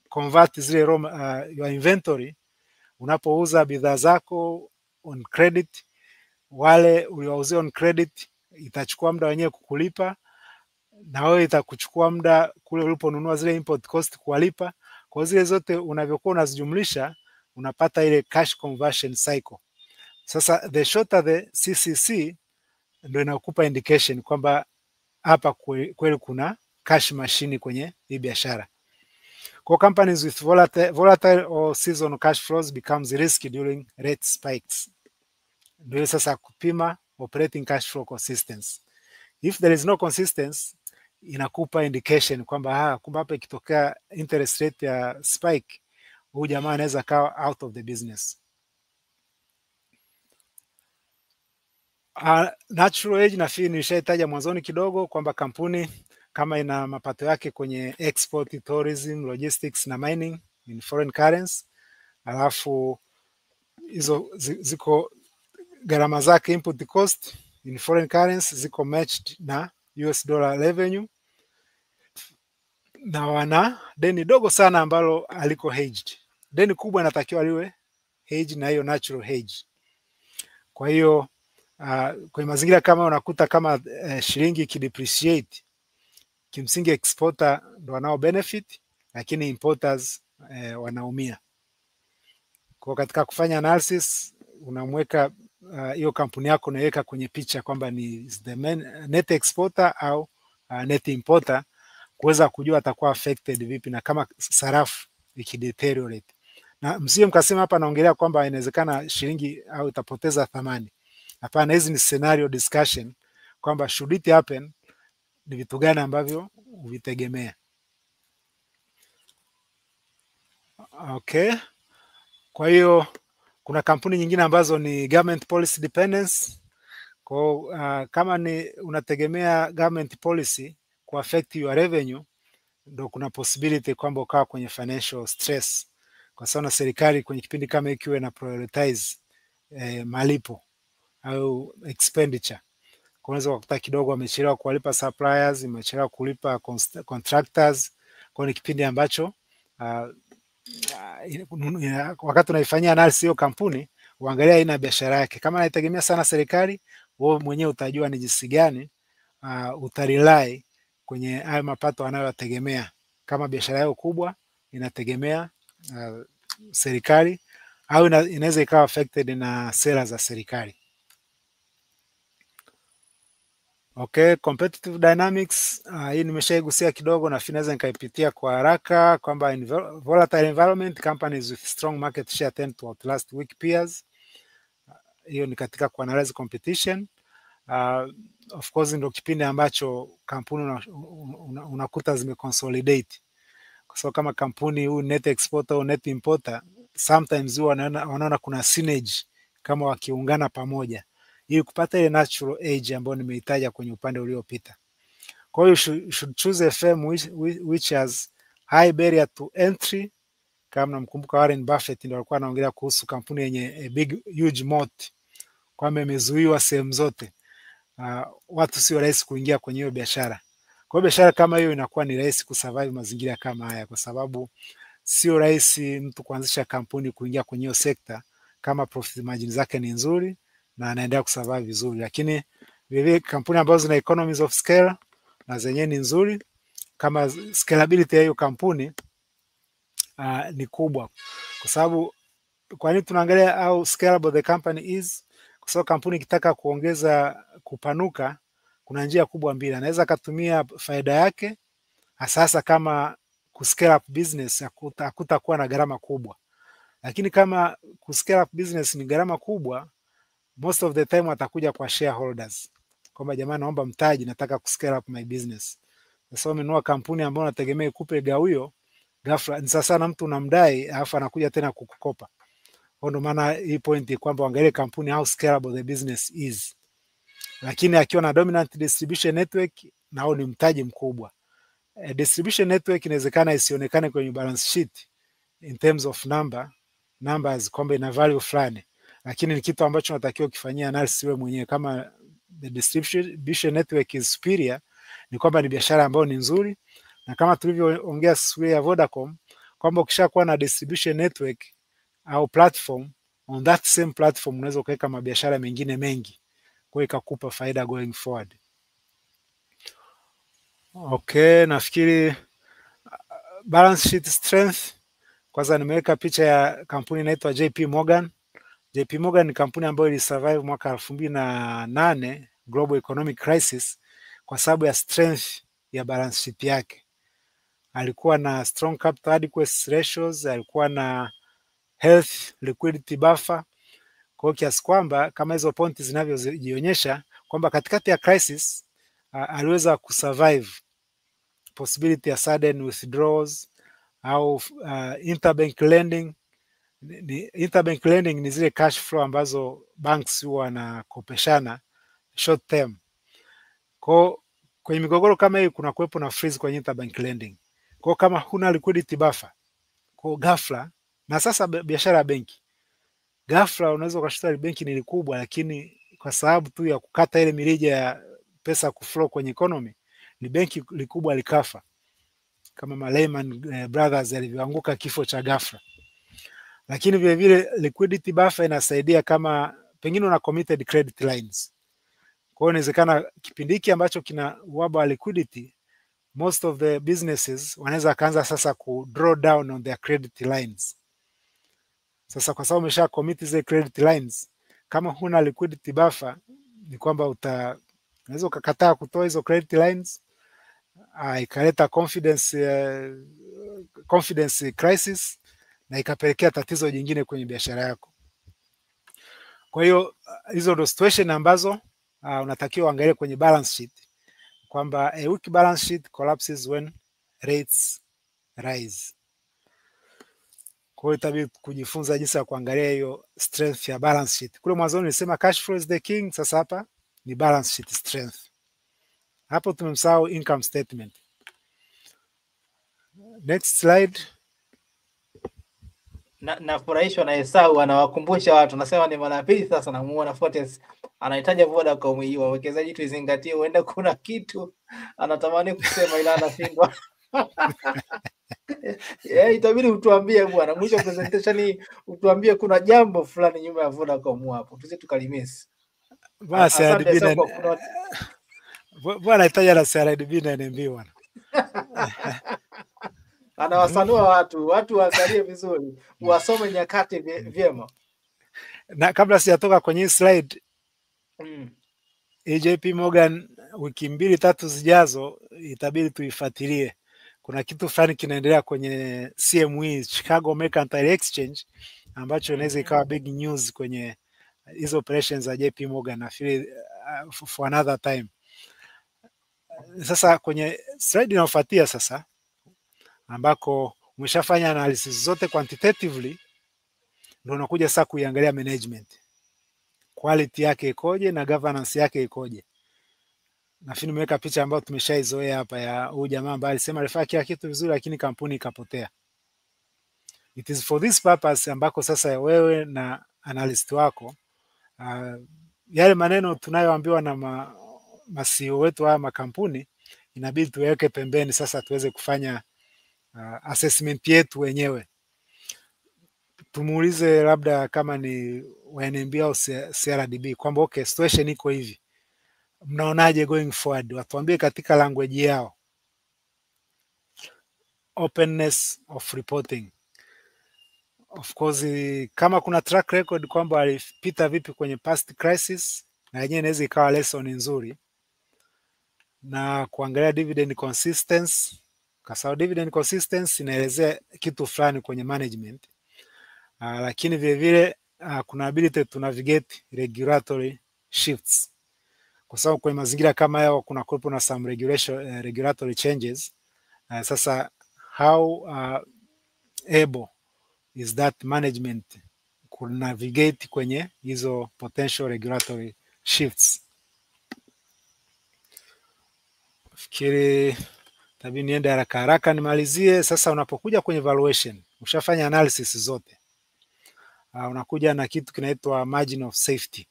convert zile your inventory, unapouza bidhaa zako on credit, wale uliowauzia on credit itachukua muda wenyewe kukulipa, na wewe itakuchukua muda kule uliponunua zile import cost kuwalipa. Kwa zile zote unavyokuwa unazijumlisha unapata ile cash conversion cycle. Sasa the shorter the CCC ndio inakupa indication kwamba hapa kweli kuna cash machine kwenye hii biashara. Kwa companies with volatile or seasonal cash flows becomes risky during rate spikes. Ndio sasa kupima operating cash flow consistency. If there is no consistency, inakupa indication kwamba kumbe hapa ikitokea interest rate ya spike, huyu jamaa anaweza kawa out of the business. Natural hedge nafikiri nilishataja mwanzoni kidogo kwamba kampuni kama ina mapato yake kwenye export, tourism, logistics na mining in foreign currency, alafu hizo ziko gharama zake input cost in foreign currency ziko matched na US dollar revenue, na wana deni dogo sana ambalo aliko hedged. Deni kubwa inatakiwa liwe hedge na hiyo natural hedge. Kwa hiyo kwenye mazingira kama unakuta kama shilingi kidepreciate, kimsingi exporter ndo wanao benefit, lakini importers wanaumia. Kwa katika kufanya analysis unamweka hiyo kampuni yako unaweka kwenye picha kwamba ni the net exporter au net importer, kuweza kujua atakuwa affected vipi na kama sarafu ikideteriorate. Na msije mkasema hapa naongelea kwamba inawezekana shilingi au itapoteza thamani. Hapana, hizi ni scenario discussion kwamba should it happen, ni vitu gani ambavyo uvitegemea. Okay. Kwa hiyo kuna kampuni nyingine ambazo ni government policy dependence. Kwa kama ni unategemea government policy ku affect your revenue, ndio kuna possibility kwamba ukawa kwenye financial stress, kwa sababu na serikali kwenye kipindi kama hiki iwe na prioritize malipo au expenditure. Unaweza kukuta kidogo wamechelewa kuwalipa suppliers, wamechelewa kulipa contractors. Kwa ni kipindi ambacho wakati unaifanyia analysis hiyo kampuni, uangalia aina biashara yake. Kama inategemea sana serikali, wewe mwenyewe utajua ni jinsi gani utarely kwenye hayo mapato anayotegemea. Kama biashara yao kubwa inategemea serikali, au inaweza ikawa affected na sera za serikali. Okay, competitive dynamics, hii nimeshaigusia kidogo na naweza nikaipitia kwa haraka kwamba in volatile environment companies with strong market share tend to outlast weak peers. Hiyo ni katika kuanalyze competition. Of course ndio kipindi ambacho kampuni unakuta zimeconsolidate. Kwa sababu kama kampuni huu net exporter au net importer, sometimes wanaona kuna synergy kama wakiungana pamoja, ili kupata ile natural edge ambayo nimeitaja kwenye upande uliopita. Kwa hiyo should choose a firm which has high barrier to entry. Kama namkumbuka Warren Buffett ndio alikuwa anaongelea kuhusu kampuni yenye a big huge moat, kwamba imezuiwa sehemu zote, watu sio rahisi kuingia kwenye hiyo biashara. Kwa hiyo biashara kama hiyo inakuwa ni rahisi kusurvive mazingira kama haya, kwa sababu sio rahisi mtu kuanzisha kampuni kuingia kwenye hiyo sekta kama profit margin zake ni nzuri na anaendelea kusurvive vizuri. Lakini vile kampuni ambazo zina economies of scale na zenyewe ni nzuri, kama scalability ya hiyo kampuni ni kubwa. Kwa sababu kwa nini tunaangalia how scalable the company is? Kwa sababu kampuni ikitaka kupanuka, kuna njia kubwa mbili. Anaweza akatumia faida yake, hasa kama kuscale up business hakutakuwa na gharama kubwa. Lakini kama kuscale up business ni gharama kubwa, most of the time watakuja kwa shareholders kwamba jamani, naomba mtaji, nataka kuscale up my business. Sasa umenunua kampuni ambayo unategemea ikupe gawio, ghafla ni sasa na mtu unamdai alafu anakuja tena kukukopa. Ndio maana hii point kwamba angalie kampuni how scalable the business is. Lakini akiwa na dominant distribution network, nao ni mtaji mkubwa. Distribution network inawezekana isionekane kwenye balance sheet in terms of numbers kwamba ina value fulani, lakini ni kitu ambacho unatakiwa kufanyia analysis wewe mwenyewe. Kama the distribution network is superior, ni kwamba ni biashara ambayo ni nzuri. Na kama tulivyoongea siku ya Vodacom kwamba ukishakuwa na distribution network au platform, on that same platform unaweza kuweka mabiashara mengine mengi, kwa ikakupa faida going forward. Okay, nafikiri balance sheet strength. Kwanza nimeweka picha ya kampuni inaitwa JP Morgan. JP Morgan ni kampuni ambayo ilisurvive mwaka 2008 global economic crisis kwa sababu ya strength ya balance sheet yake. Alikuwa na strong capital adequacy ratios, alikuwa na health liquidity buffer. Kwa kiasi kwamba kama hizo pointi zinavyojionyesha kwamba katikati ya crisis aliweza kusurvive possibility ya sudden withdrawals au interbank lending. Interbank lending ni zile cash flow ambazo banks huwa wanakopeshana short term. Kwenye migogoro kama hii kuna kuwepo na freeze kwenye interbank lending. Kwa kama huna liquidity buffer, kwa ghafla, na sasa biashara ya benki, ghafla unaweza ukashuta benki ni kubwa, lakini kwa sababu tu ya kukata ile mirija ya pesa kuflow kwenye economy, ni benki likubwa likafa, kama Lehman Brothers alivyoanguka kifo cha ghafla. Lakini vile vile liquidity buffer inasaidia kama pengine una committed credit lines. Kwa hiyo inawezekana kipindi hiki ambacho kina uhaba wa liquidity, most of the businesses wanaweza kaanza sasa ku draw down on their credit lines. Sasa kwa sababu umesha commit zile credit lines, kama huna liquidity buffer, ni kwamba unaweza ukakataa kutoa hizo credit lines, ikaleta confidence crisis na ikapelekea tatizo jingine kwenye biashara yako. Kwa hiyo hizo ndo situation ambazo unatakiwa uangalie kwenye balance sheet, kwamba a weak balance sheet collapses when rates rise. Kwa hiyo itabidi kujifunza jinsi ya kuangalia hiyo strength ya balance sheet. Kule mwanzo nilisema cash flow is the king, sasa hapa ni balance sheet strength. Hapo tumemsahau income statement. Next slide. Nafurahishwa na Esau, anawakumbusha watu, nasema ni mara pili sasa namuona Fortes anahitaji Vodacom hii, wawekezaji tuizingatie, huenda kuna kitu anatamani kusema ila anashindwa. Itabidi utuambie bwana, mwisho presentation hii utuambie kuna jambo fulani nyuma ya Vodacom hapo, tusi tukalimesi. Basi bwana itaja na CRDB na NMB bwana. Anawasanua watu waangalie vizuri, wasome nyakati vyema. Na kabla sijatoka kwenye slide, JP Morgan wiki 2-3 zijazo itabidi tuifuatilie. Kuna kitu fulani kinaendelea kwenye CME, Chicago Mercantile Exchange, ambacho inaweza ikawa big news kwenye hizo operations za JP Morgan, na feel for another time. Sasa kwenye slide inayofuatia sasa, ambako umeshafanya analysis zote quantitatively, ndio unakuja sasa kuiangalia management, quality yake ikoje na governance yake ikoje. Nafikiri nimeweka picha ambayo tumeshaizoea hapa ya huyu jamaa ambaye alisema alifanya kila kitu vizuri lakini kampuni ikapotea. It is for this purpose ambako sasa wewe na analyst wako yale maneno tunayoambiwa na CEO wetu haya makampuni inabidi tuweke pembeni sasa tuweze kufanya assessment yetu wenyewe. Tumuulize labda kama ni NMB au CRDB kwamba okay, situation iko hivi, mnaonaje going forward? Watuambie katika language yao. Openness of reporting. Of course, kama kuna track record kwamba walipita vipi kwenye past crisis, na yenyewe inaweza ikawa lesson nzuri, na kuangalia dividend consistency, kwa sababu dividend consistency inaelezea kitu fulani kwenye management. Lakini vile vile kuna ability to navigate regulatory shifts, kwa sababu kwenye mazingira kama hayo kuna kuwepo na some regulatory changes. Sasa how able is that management could navigate kwenye hizo potential regulatory shifts. Fikiri tabii niende haraka haraka nimalizie. Sasa unapokuja kwenye valuation, ushafanya analysis zote, unakuja na kitu kinaitwa margin of safety.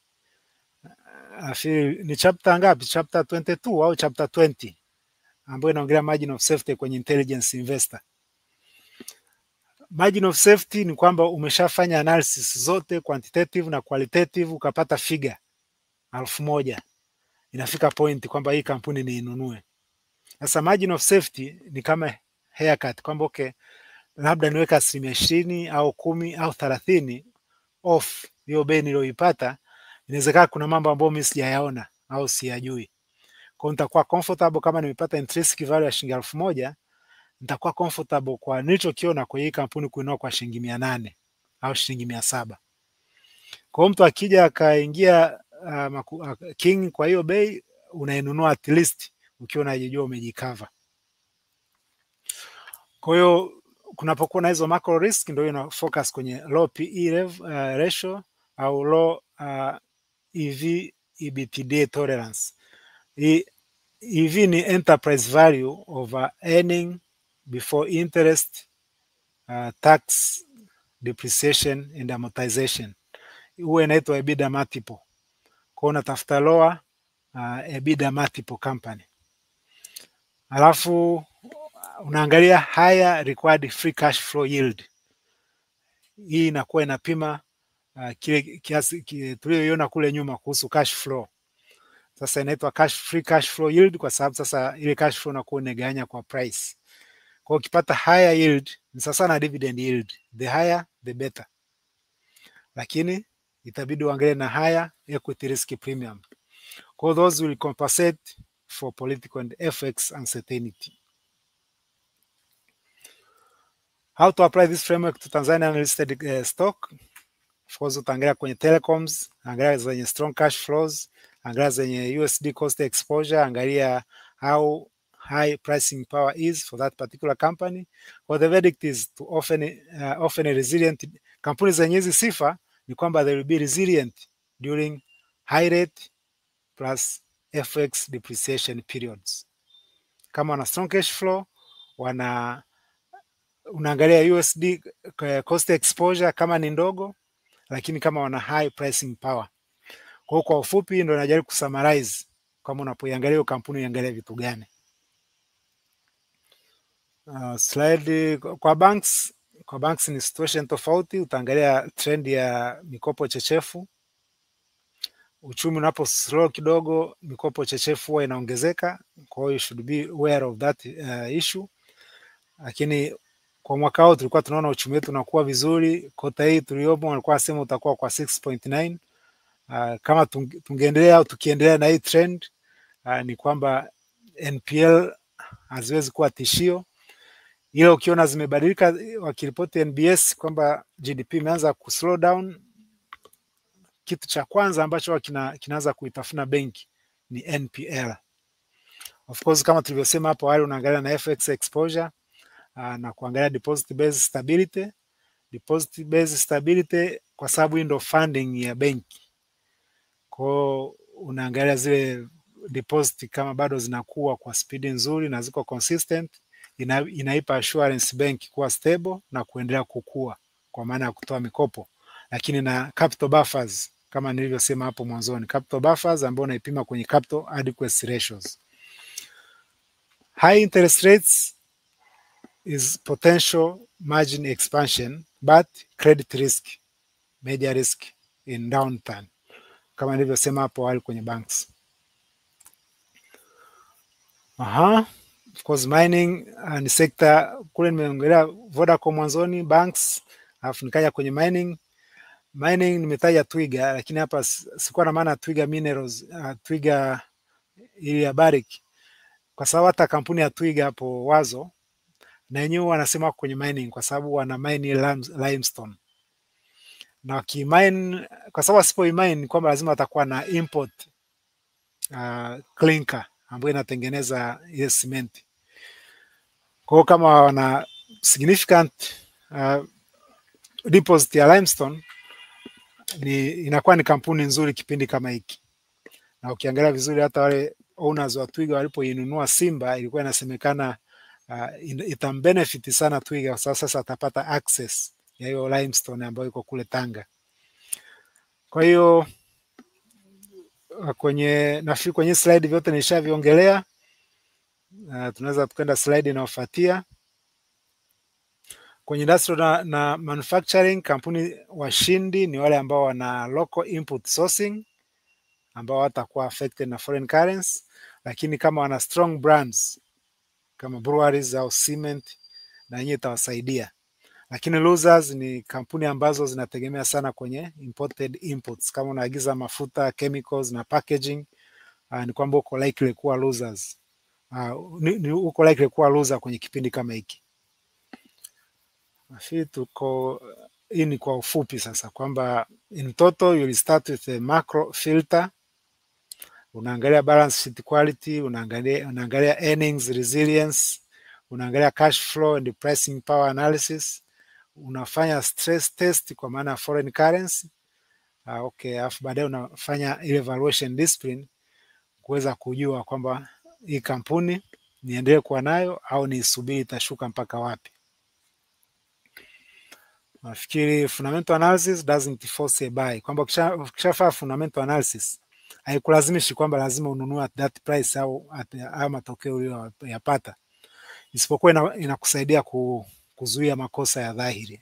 Ni chapter ngapi? Chapter 22 au chapter 20 ambayo inaongelea margin of safety kwenye intelligence investor. Margin of safety ni kwamba umeshafanya analysis zote quantitative na qualitative, ukapata figure 1000, inafika point kwamba hii kampuni niinunue. Sasa margin of safety ni kama haircut kwamba okay, labda niweka 20% au 10 au 30 off hiyo bei niliyoipata. Inawezekana kuna mambo ambayo mimi sijayaona au siyajui. Kwa nitakuwa comfortable kama nimepata intrinsic value ya shilingi 1000, nitakuwa comfortable kwa nilichokiona kwa hii kampuni kuinua kwa shilingi 800 au shilingi 700. Kwa mtu akija akaingia king kwa hiyo bei, unainunua at least ukiwa unajijua umejicover. Kwa hiyo kunapokuwa na hizo macro risk, ndio ina focus kwenye low PE ratio au low EV EBITDA tolerance. EV ni enterprise value over earning before interest, tax, depreciation and amortization. Huwa inaitwa EBITDA multiple. Kwa unatafuta lower EBITDA multiple company. Alafu unaangalia higher required free cash flow yield. Hii inakuwa inapima kile kiasi tuliyoiona kule nyuma kuhusu cash flow. Sasa inaitwa free cash flow yield kwa sababu sasa ile cash flow inakuwa inagawanya kwa price. Kwa hiyo ukipata higher yield ni sasa na dividend yield. The higher the better. Lakini itabidi uangalie na higher equity risk premium. Kwa those will compensate for political and FX uncertainty. How to apply this framework to Tanzania listed stock? Of course utaangalia kwenye telecoms, angalia zenye strong cash flows, angalia zenye USD cost exposure, angalia how high pricing power is for that particular company. Well, the verdict is to often resilient. Kampuni zenye hizi sifa ni kwamba they will be resilient during high rate plus FX depreciation periods. Kama wana strong cash flow, unaangalia USD cost exposure kama ni ndogo, lakini kama wana high pricing power. Kwa ufupi ndio najaribu kusummarize kama unapoiangalia kampuni iangalia vitu gani. Slide kwa banks ni situation tofauti. Utaangalia trend ya mikopo chechefu. Uchumi unapo slow kidogo, mikopo chechefu huwa inaongezeka. Kwa hiyo you should be aware of that issue. Lakini kwa mwaka huu tulikuwa tunaona uchumi wetu unakuwa vizuri. Kota hii tuliopo walikuwa wasema utakuwa kwa 6.9. Kama tungeendelea au tukiendelea na hii trend, ni kwamba NPL haziwezi kuwa tishio. Ila ukiona zimebadilika wakiripoti NBS kwamba GDP imeanza kuslow down, kitu cha kwanza ambacho kinaanza kuitafuna benki ni NPL. Of course kama tulivyosema hapo awali, unaangalia na FX exposure na kuangalia deposit base stability. Deposit base stability kwa sababu hii ndio funding ya benki. Kwa unaangalia zile deposit kama bado zinakuwa kwa speed nzuri na ziko consistent, inaipa assurance benki kuwa stable na kuendelea kukua kwa maana ya kutoa mikopo. Lakini na capital buffers kama nilivyosema hapo mwanzoni, capital buffers ambao unaipima kwenye capital adequacy ratios. high interest rates is potential margin expansion, but credit risk, major risk in downturn, kama nilivyosema hapo awali kwenye banks. Of course mining ni sector kule nimeongelea Vodacom mwanzoni, banks, alafu nikaja kwenye mining. Mining nimetaja Twiga, lakini hapa sikuwa na maana Twiga Minerals, Twiga ili ya Barrick, kwa sababu hata kampuni ya Twiga hapo Wazo na yenyewe wanasema kwenye mining kwa sababu wana mine limestone. Na wakimine, kwa sababu asipo mine kwamba lazima atakuwa na import clinker ambayo inatengeneza ile cement. Kwa hiyo kama wana significant deposit ya limestone, inakuwa ni kampuni nzuri kipindi kama hiki. Na ukiangalia vizuri hata wale owners wa Twiga walipoinunua Simba, ilikuwa inasemekana itambenefit sana Twiga kwa sababu sasa atapata access ya hiyo limestone ambayo iko kule Tanga. Kwa hiyo nafikiri kwenye slide vyote nishaviongelea. Tunaweza tukaenda slide inayofuatia. Kwenye industrial na manufacturing, kampuni washindi ni wale ambao wana local input sourcing, ambao watakuwa affected na foreign currency, lakini kama wana strong brands kama breweries au cement, na yenyewe itawasaidia. Lakini losers ni kampuni ambazo zinategemea sana kwenye imported inputs. Kama unaagiza mafuta, chemicals na packaging, ni kwamba uko likely kuwa losers. Uko likely kuwa loser kwenye kipindi kama hiki. Hii ni kwa ufupi sasa kwamba in total you will start with a macro filter. Unaangalia balance sheet quality, unaangalia earnings resilience, unaangalia cash flow and pricing power analysis, unafanya stress test kwa maana ya foreign currency. Alafu baadaye unafanya ile valuation discipline kuweza kujua kwamba hii kampuni niendelee kuwa nayo au nisubiri itashuka mpaka wapi. Nafikiri fundamental analysis doesn't force a buy, kwamba ukishafanya fundamental analysis haikulazimishi kwamba lazima ununue at that price au matokeo uliyoyapata, isipokuwa inakusaidia kuzuia makosa ya dhahiri.